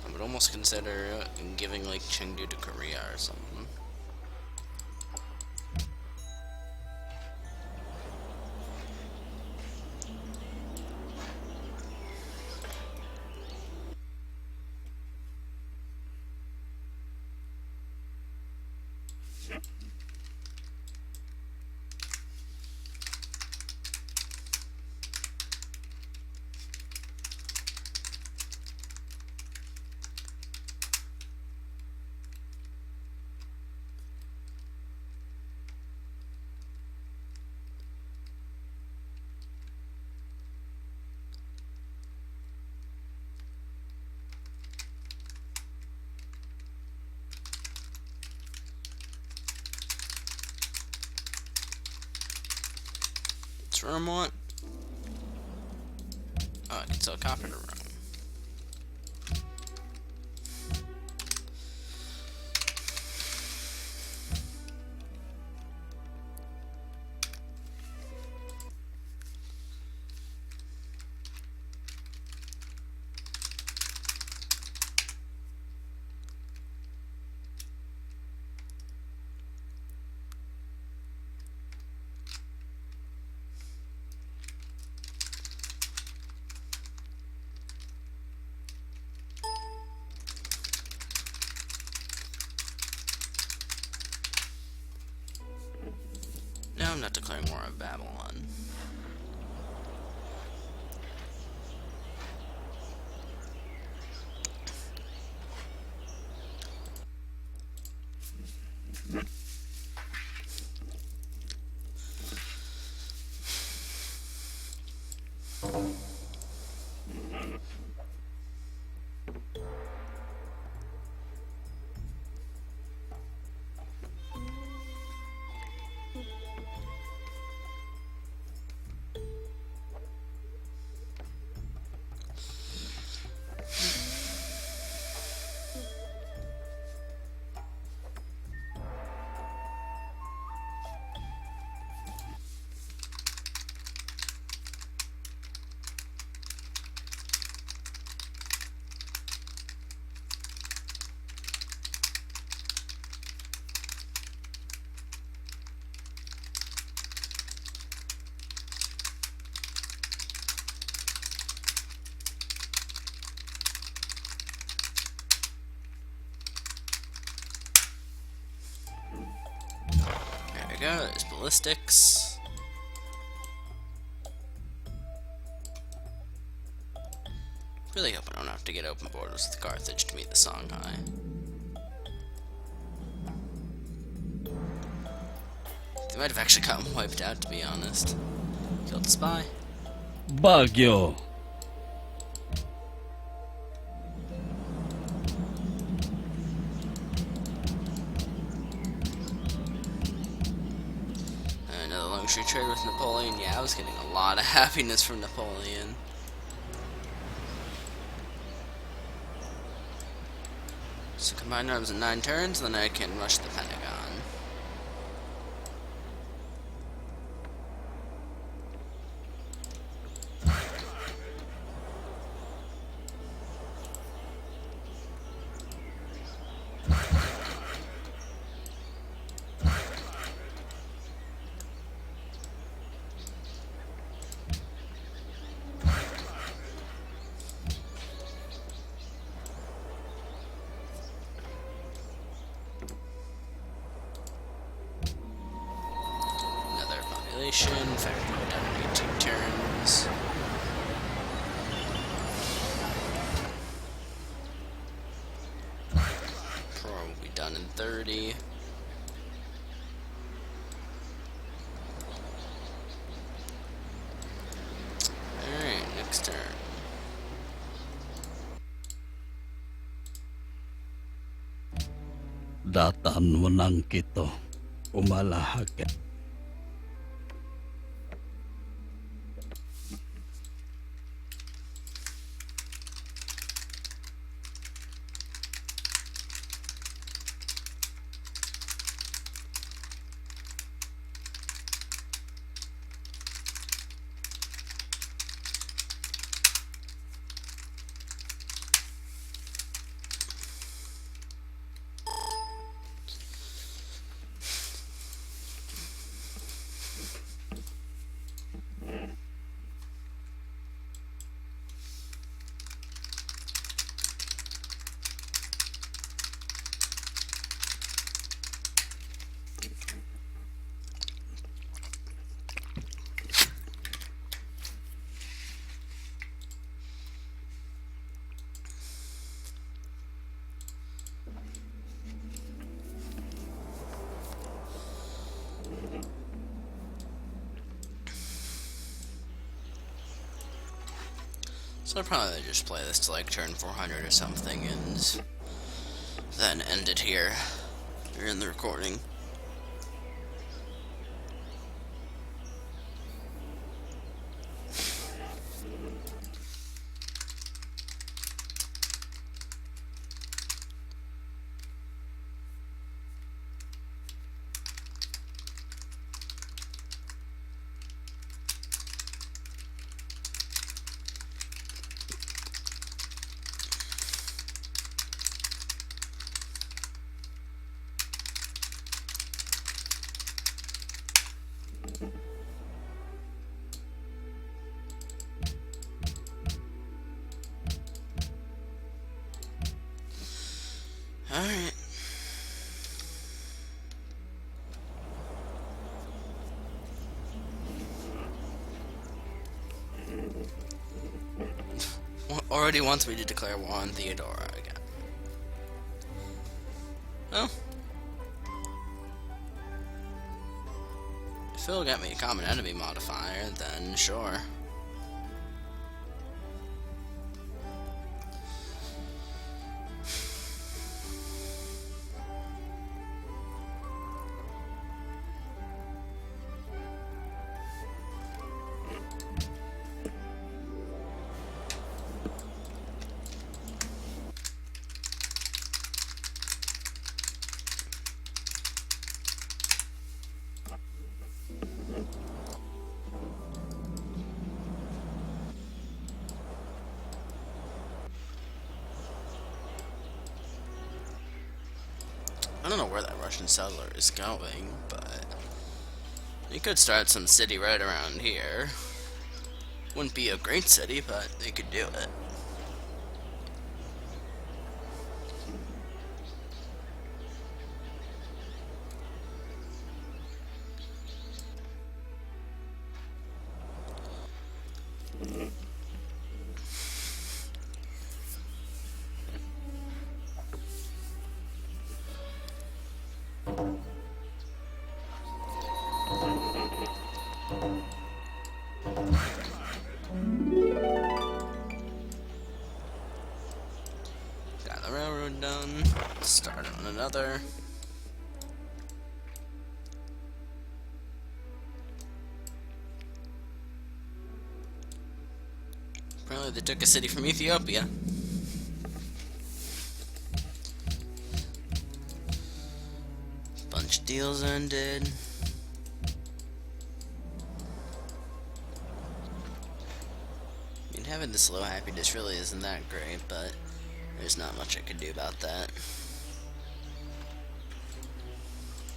I would almost consider giving, like, Chengdu to Korea or something. What's Rome want? Oh, I can sell copper to Rome. No, I'm not declaring war on Babylon. There we go, there's ballistics. Really hope I don't have to get open borders with Carthage to meet the Songhai. They might have actually gotten wiped out, to be honest. Killed the spy. Baguio. Another luxury trade with Napoleon. Yeah, I was getting a lot of happiness from Napoleon. So combined arms in 9 turns, then I can rush the Pentagon. Factory down in 18 turns. Pro will be done in 30. Alright, next turn. Datan mo nang kito. Umalahag. So I'll probably just play this to like turn 400 or something and then end it here during the recording. Alright. Already wants me to declare war on Theodora again. Well, if it'll get me a common enemy modifier, then sure. I don't know where that Russian settler is going, but he could start some city right around here. Wouldn't be a great city, but they could do it. Got the railroad done. Start on another. Apparently they took a city from Ethiopia. Bunch of deals ended. I mean, having this low happiness really isn't that great, but there's not much I could do about that.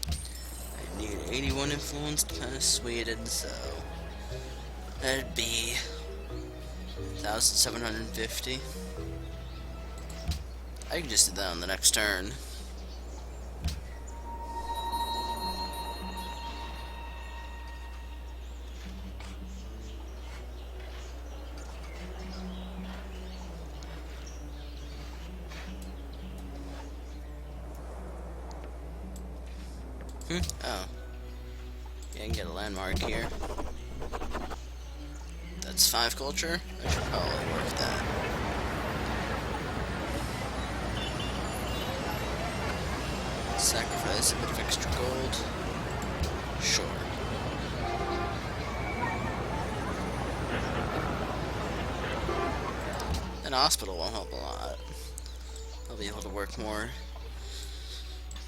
I need 81 influence to pass Sweden, so that'd be 1,750. I can just do that on the next turn. Oh. Yeah, I can get a landmark here. That's 5 culture. I should probably work that. Sacrifice a bit of extra gold. Sure. An hospital will help a lot. I'll be able to work more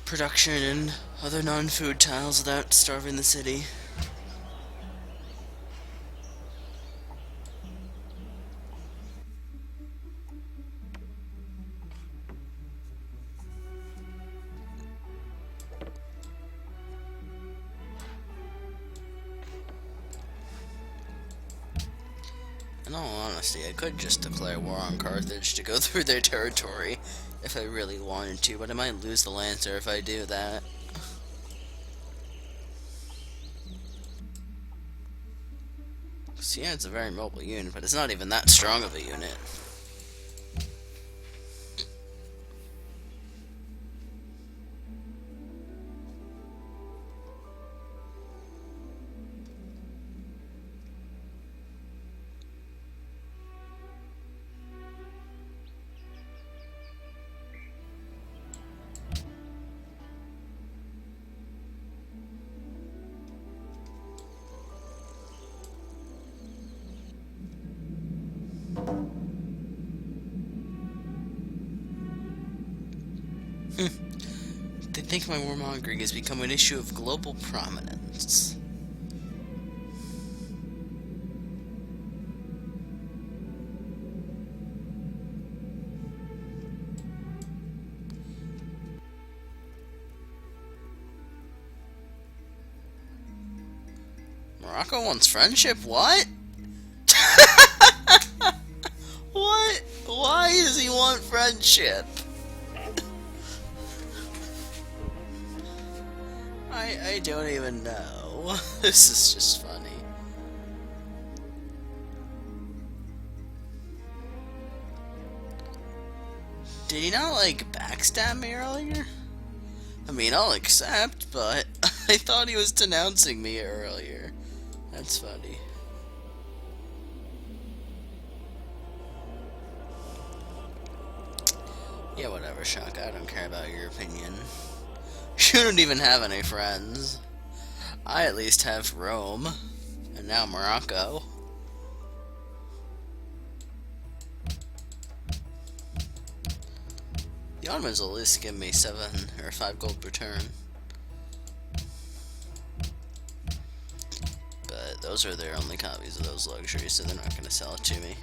production and other non-food tiles without starving the city. In all honesty, I could just declare war on Carthage to go through their territory if I really wanted to, but I might lose the Lancer if I do that. So yeah, it's a very mobile unit, but it's not even that strong of a unit. They think my warmongering has become an issue of global prominence. Morocco wants friendship? What? What? Why does he want friendship? I don't even know. This is just funny. Did he not, like, backstab me earlier? I mean, I'll accept, but I thought he was denouncing me earlier. That's funny. Yeah, whatever, Shaka. I don't care about your opinion. You don't even have any friends. I at least have Rome. And now Morocco. The Ottomans will at least give me 7 or 5 gold per turn. But those are their only copies of those luxuries, so they're not going to sell it to me.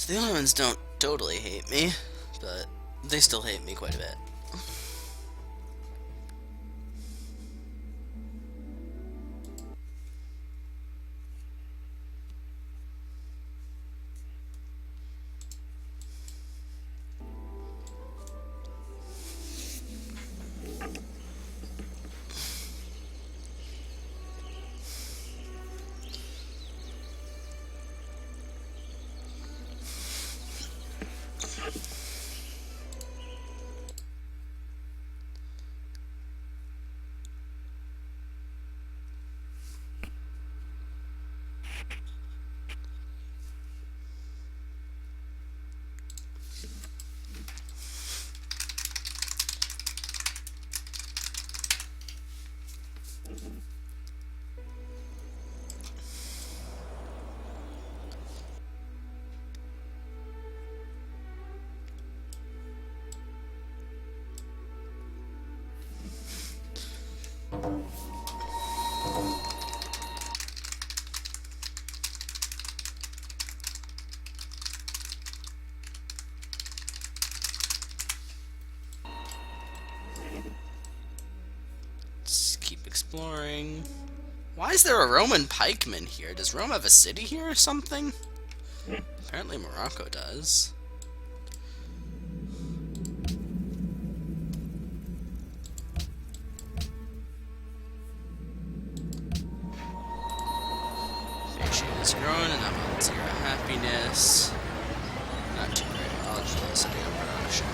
The Ottomans don't totally hate me, but they still hate me quite a bit. Let's keep exploring. Why is there a Roman pikeman here? Does Rome have a city here or something? Apparently Morocco does. Fish is growing and I'm on 0 happiness. Not too great. I'll just let city of production.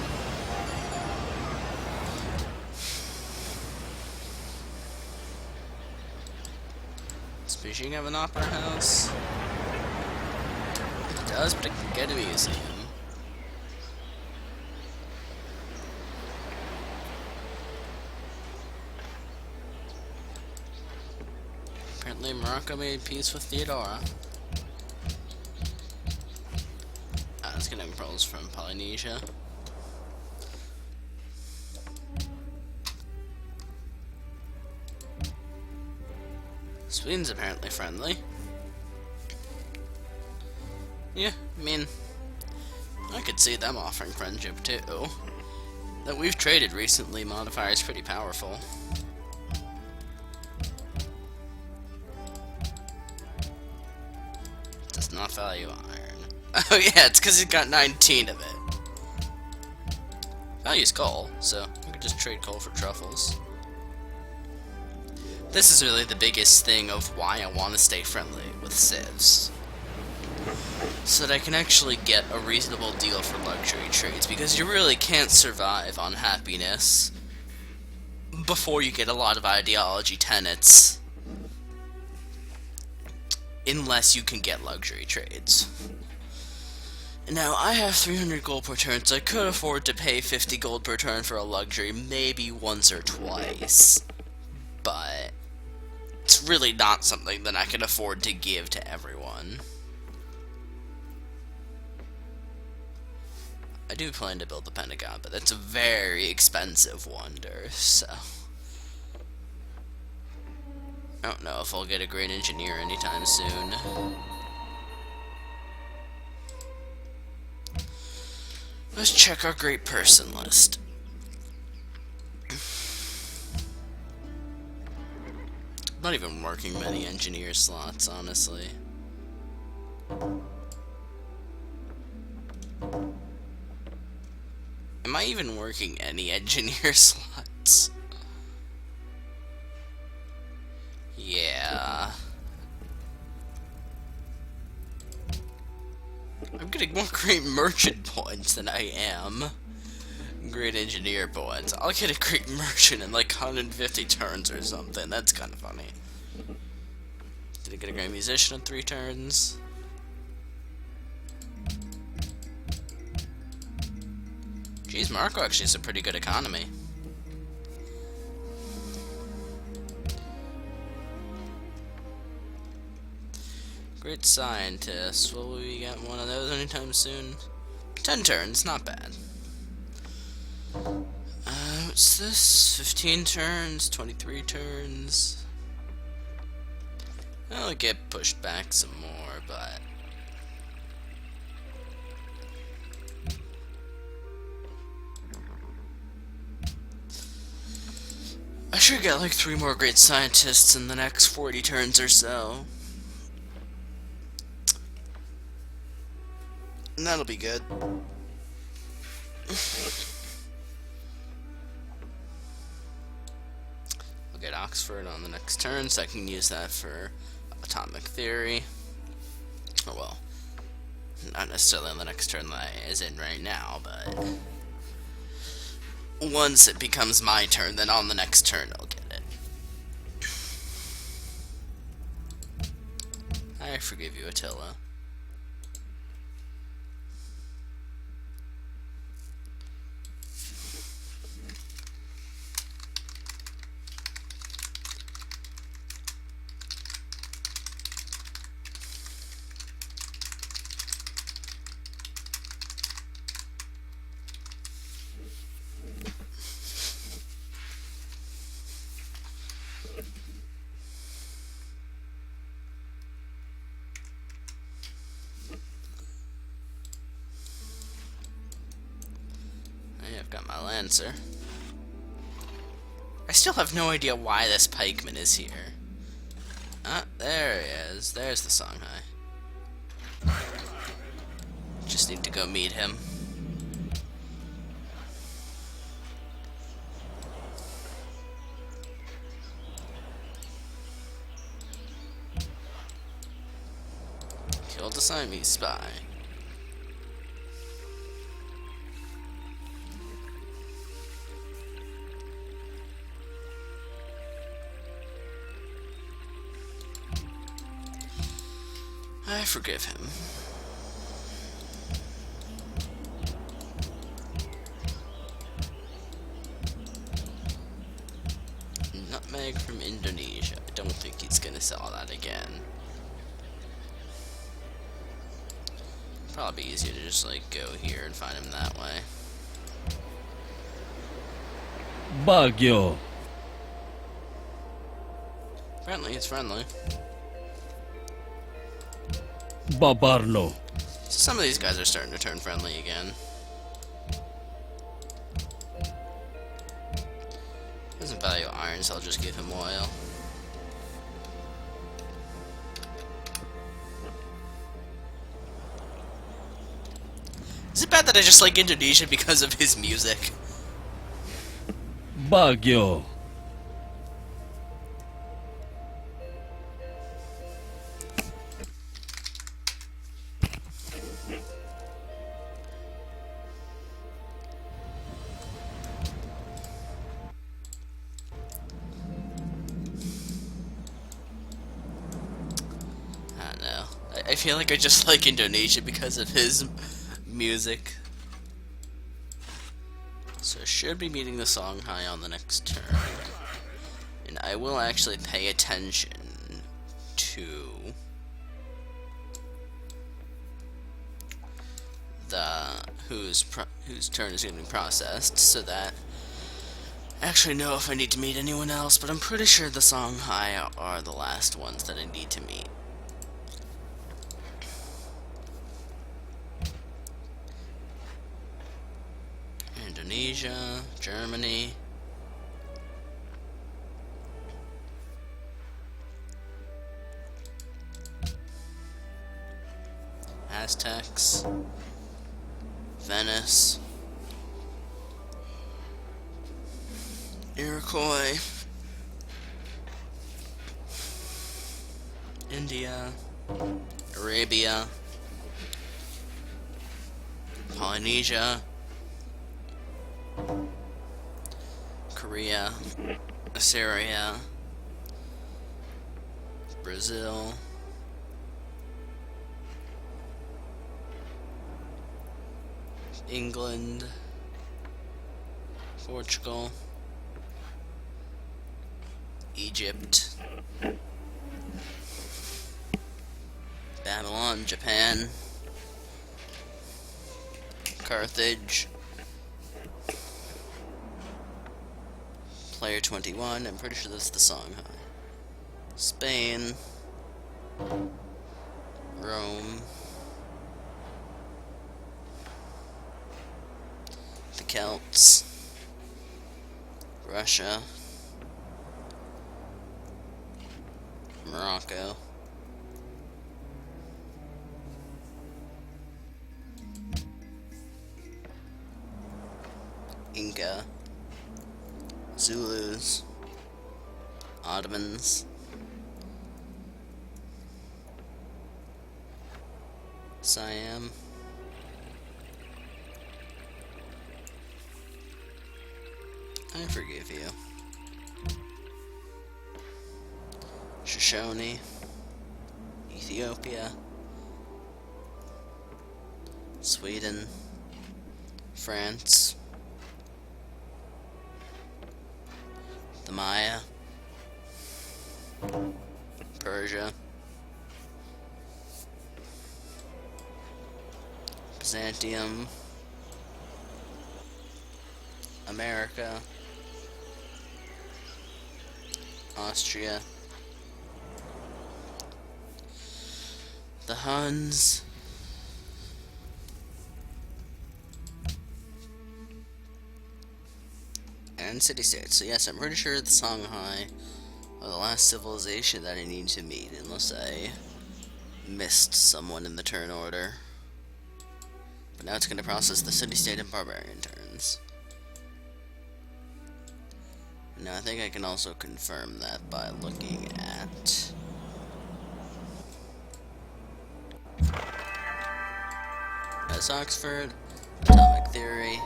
Does Beijing have an opera house? It does, but it can get a museum. Apparently Morocco made peace with Theodora. It's getting pearls from Polynesia. Sweden's apparently friendly. Yeah, I mean, I could see them offering friendship too. That we've traded recently, modifier is pretty powerful. Does not value iron. Oh yeah, it's because he's got 19 of it. Values coal, so I could just trade coal for truffles. This is really the biggest thing of why I want to stay friendly with Civs. So that I can actually get a reasonable deal for luxury trades, because you really can't survive on happiness before you get a lot of ideology tenets, unless you can get luxury trades. Now, I have 300 gold per turn, so I could afford to pay 50 gold per turn for a luxury maybe once or twice, but it's really not something that I can afford to give to everyone. I do plan to build the Pentagon, but that's a very expensive wonder, so I don't know if I'll get a great engineer anytime soon. Let's check our great person list. I'm not even working many engineer slots, honestly. Am I even working any engineer slots? Yeah. I'm getting more great merchant points than I am great engineer points. I'll get a great merchant in like 150 turns or something. That's kind of funny. Did I get a great musician in 3 turns? Geez, Marco actually has a pretty good economy. Great scientist. Will we get one of those anytime soon? 10 turns, not bad. What's this? 15 turns, 23 turns. I'll get pushed back some more, but I should get like 3 more great scientists in the next 40 turns or so. And that'll be good. I'll get Oxford on the next turn, so I can use that for atomic theory. Oh well. not necessarily on the next turn that I is in right now, but once it becomes my turn, then on the next turn I'll get it. I forgive you, Attila. I've got my Lancer. I still have no idea why this pikeman is here. Ah, there he is. There's the Songhai. Just need to go meet him. Killed the Siamese spy. I forgive him. Nutmeg from Indonesia. I don't think he's gonna sell that again. Probably be easier to just like go here and find him that way. Baguio. Friendly, it's friendly. Babarno. So some of these guys are starting to turn friendly again. Doesn't value iron, so I'll just give him oil. Is it bad that I just like Indonesia because of his music? Baguio. I don't know. I feel like I just like Indonesia because of his music. So I should be meeting the Songhai on the next turn. And I will actually pay attention to the whose turn is going to be processed, so that I actually know if I need to meet anyone else, but I'm pretty sure the Songhai are the last ones that I need to meet. Indonesia, Germany. Aztecs. Venice. Iroquois. India. Arabia. Polynesia. Korea, Assyria, Brazil, England, Portugal, Egypt, Babylon, Japan, Carthage, Player 21, I'm pretty sure that's the Songhai. Spain, Rome, the Celts, Russia, Morocco, Inca, Zulus, Ottomans, Yes, I am. I forgive you. Shoshone, Ethiopia, Sweden, France, the Maya, Persia, Byzantium, America, Austria, the Huns, and city-states. So yes, I'm pretty sure the Songhai are the last civilization that I need to meet, unless I missed someone in the turn order. But now it's going to process the city-state and barbarian turns. Now I think I can also confirm that by looking at S. Oxford, Atomic Theory.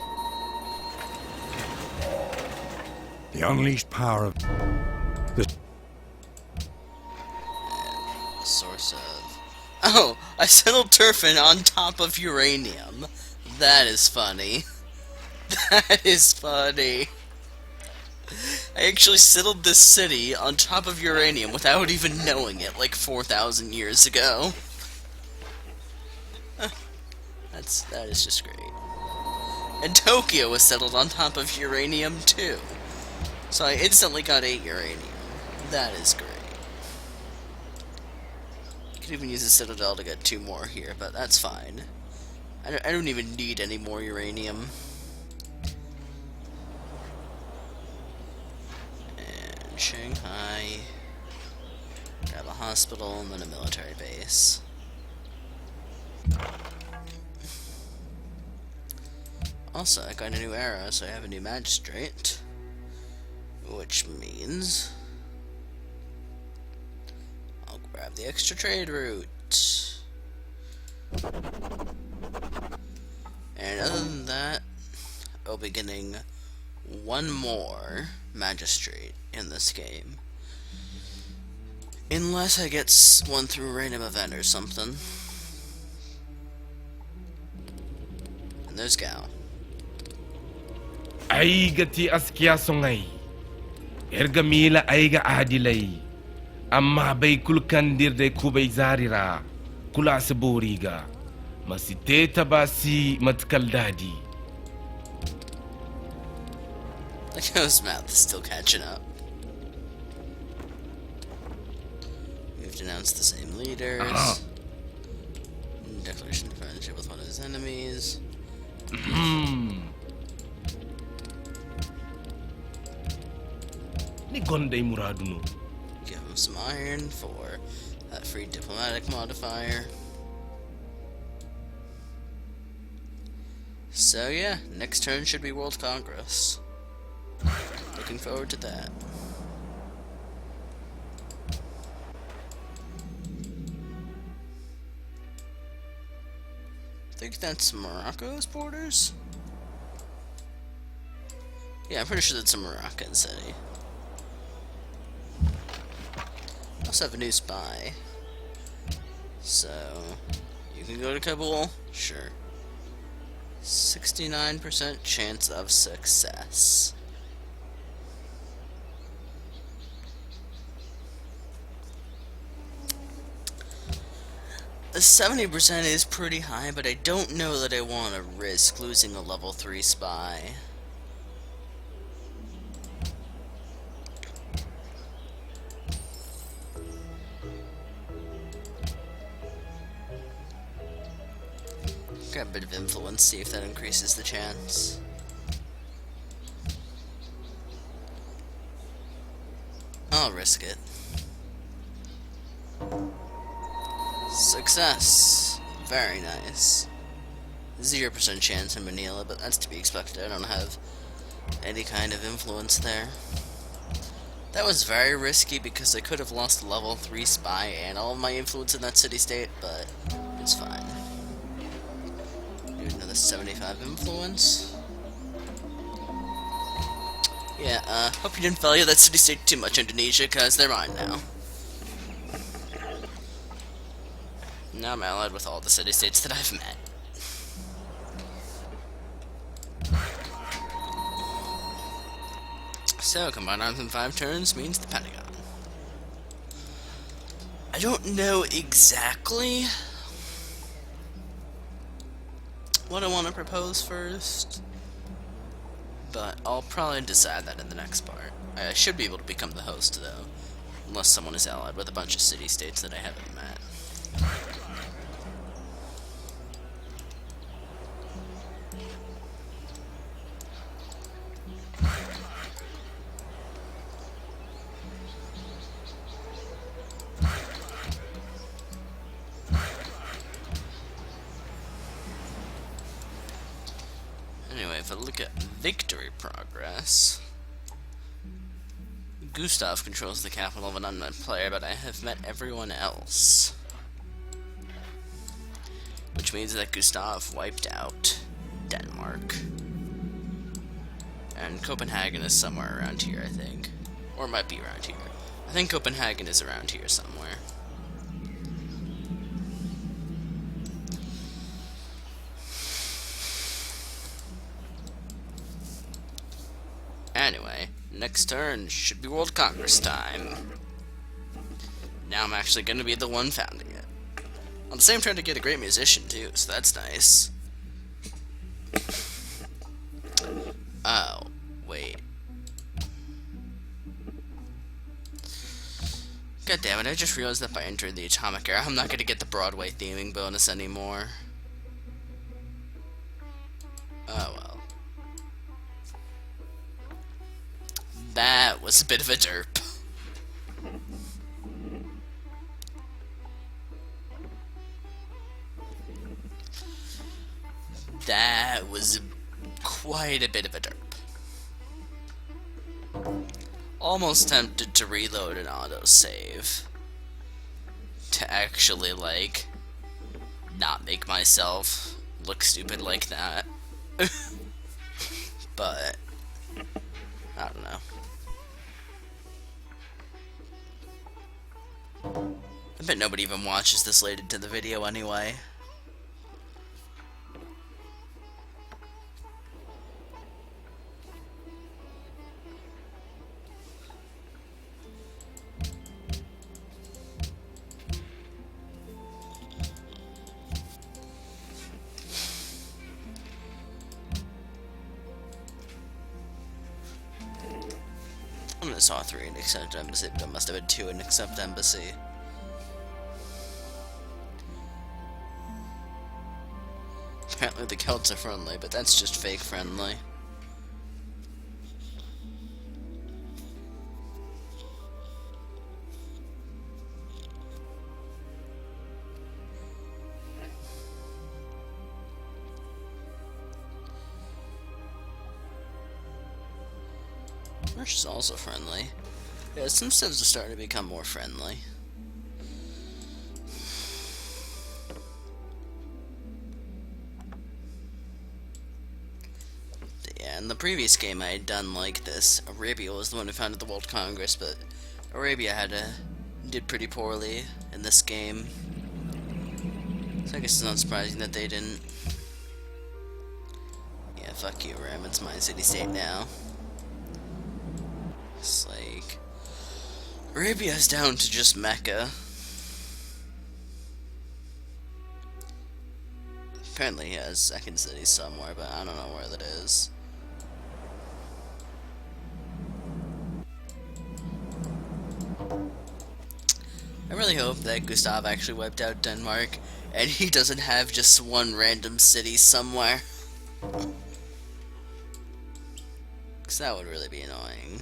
The unleashed power of the Source of... Oh! I settled Turfin on top of uranium. That is funny. That is funny. I actually settled this city on top of uranium without even knowing it, like 4,000 years ago. That is just great. And Tokyo was settled on top of uranium too. So I instantly got 8 uranium. That is great. You could even use the Citadel to get 2 more here, but that's fine. I don't even need any more uranium. And Shanghai. Grab a hospital and then a military base. Also, I got a new era, so I have a new magistrate. Which means I'll grab the extra trade route. And other than that, I'll be getting 1 more magistrate in this game. Unless I get one through a random event or something. And there's Gao. Aigati askia songai. Ergamila aiga adilai. Amma bay kulkandir de kubay zarira. Kula saburiga. Masiteta basi matkaldadi. Look how his mouth is still catching up. We've denounced the same leaders. Declaration of friendship with one of his enemies. Ni gonday muradunu. Give him some iron for that free diplomatic modifier. So yeah, next turn should be World Congress. Looking forward to that. I think that's Morocco's borders? Yeah, I'm pretty sure that's a Moroccan city. I also have a new spy. So, you can go to Kabul? Sure. 69% chance of success. The 70% is pretty high, but I don't know that I want to risk losing a level 3 spy. Grab a bit of influence, see if that increases the chance. I'll risk it. Success! Very nice. 0% chance in Manila, but that's to be expected. I don't have any kind of influence there. That was very risky because I could have lost level 3 spy and all of my influence in that city-state, but it's fine. another 75 influence. Yeah, hope you didn't value that city-state too much, Indonesia, because they're mine now. Now I'm allied with all the city-states that I've met. So, combined arms in 5 turns means the Pentagon. I don't know exactly what I want to propose first, but I'll probably decide that in the next part. I should be able to become the host, though, unless someone is allied with a bunch of city-states that I haven't met. Anyway, if I look at victory progress, Gustav controls the capital of an unmet player, but I have met everyone else. Which means that Gustav wiped out Denmark. And Copenhagen is somewhere around here, I think. Or it might be around here. I think Copenhagen is around here somewhere. Anyway, next turn should be World Congress time. Now I'm actually going to be the one founding it. On the same turn to get a great musician too, so that's nice. Oh, wait. God damn it, I just realized that by entering the Atomic Era, I'm not going to get the Broadway theming bonus anymore. Oh well. That was a bit of a derp. That was quite a bit of a derp. Almost tempted to reload an autosave to actually, like, not make myself look stupid like that. But I don't know. I bet nobody even watches this late into the video anyway. I only saw 3 in Accept Embassy, but it must have been 2 in Accept Embassy. Apparently the Celts are friendly, but that's just fake friendly. Russia's also friendly. Yeah, some civs are starting to become more friendly. Yeah, in the previous game I had done like this. Arabia was the one who founded the World Congress, but Arabia did pretty poorly in this game. So I guess it's not surprising that they didn't. Yeah, fuck you, Ram. It's my city-state now. It's like Arabia's down to just Mecca. Apparently he has second city somewhere, but I don't know where that is. I really hope that Gustav actually wiped out Denmark, and he doesn't have just one random city somewhere. Because that would really be annoying.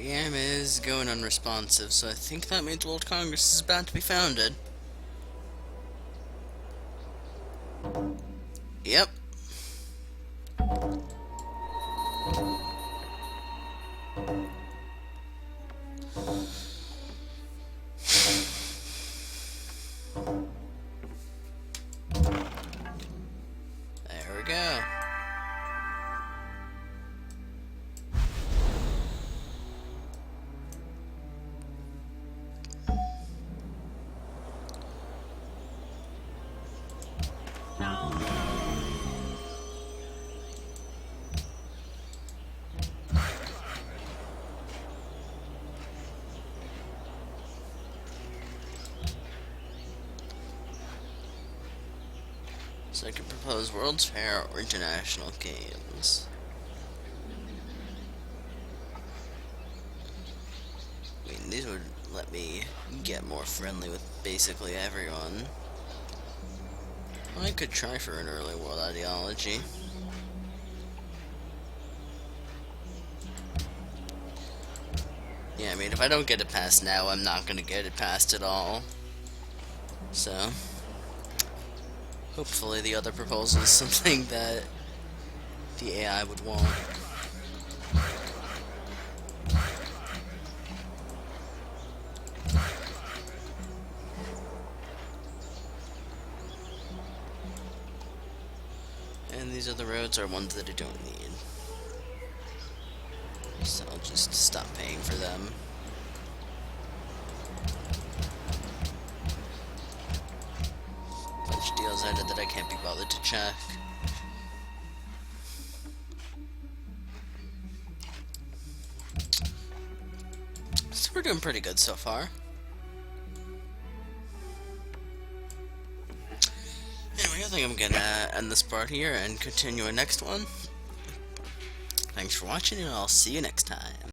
DM is going unresponsive, so I think that means World Congress is about to be founded. Yep. There we go. So I could propose World's Fair or International Games. I mean, these would let me get more friendly with basically everyone. I could try for an early world ideology. Yeah, I mean, if I don't get it passed now, I'm not gonna get it passed at all. So, hopefully the other proposal is something that the AI would want. And these other roads are ones that I don't need. So I'll just stop paying for them. Bunch of deals added that I can't be bothered to check. So we're doing pretty good so far. Anyway, I think I'm gonna end this part here and continue a next one. Thanks for watching, and I'll see you next time.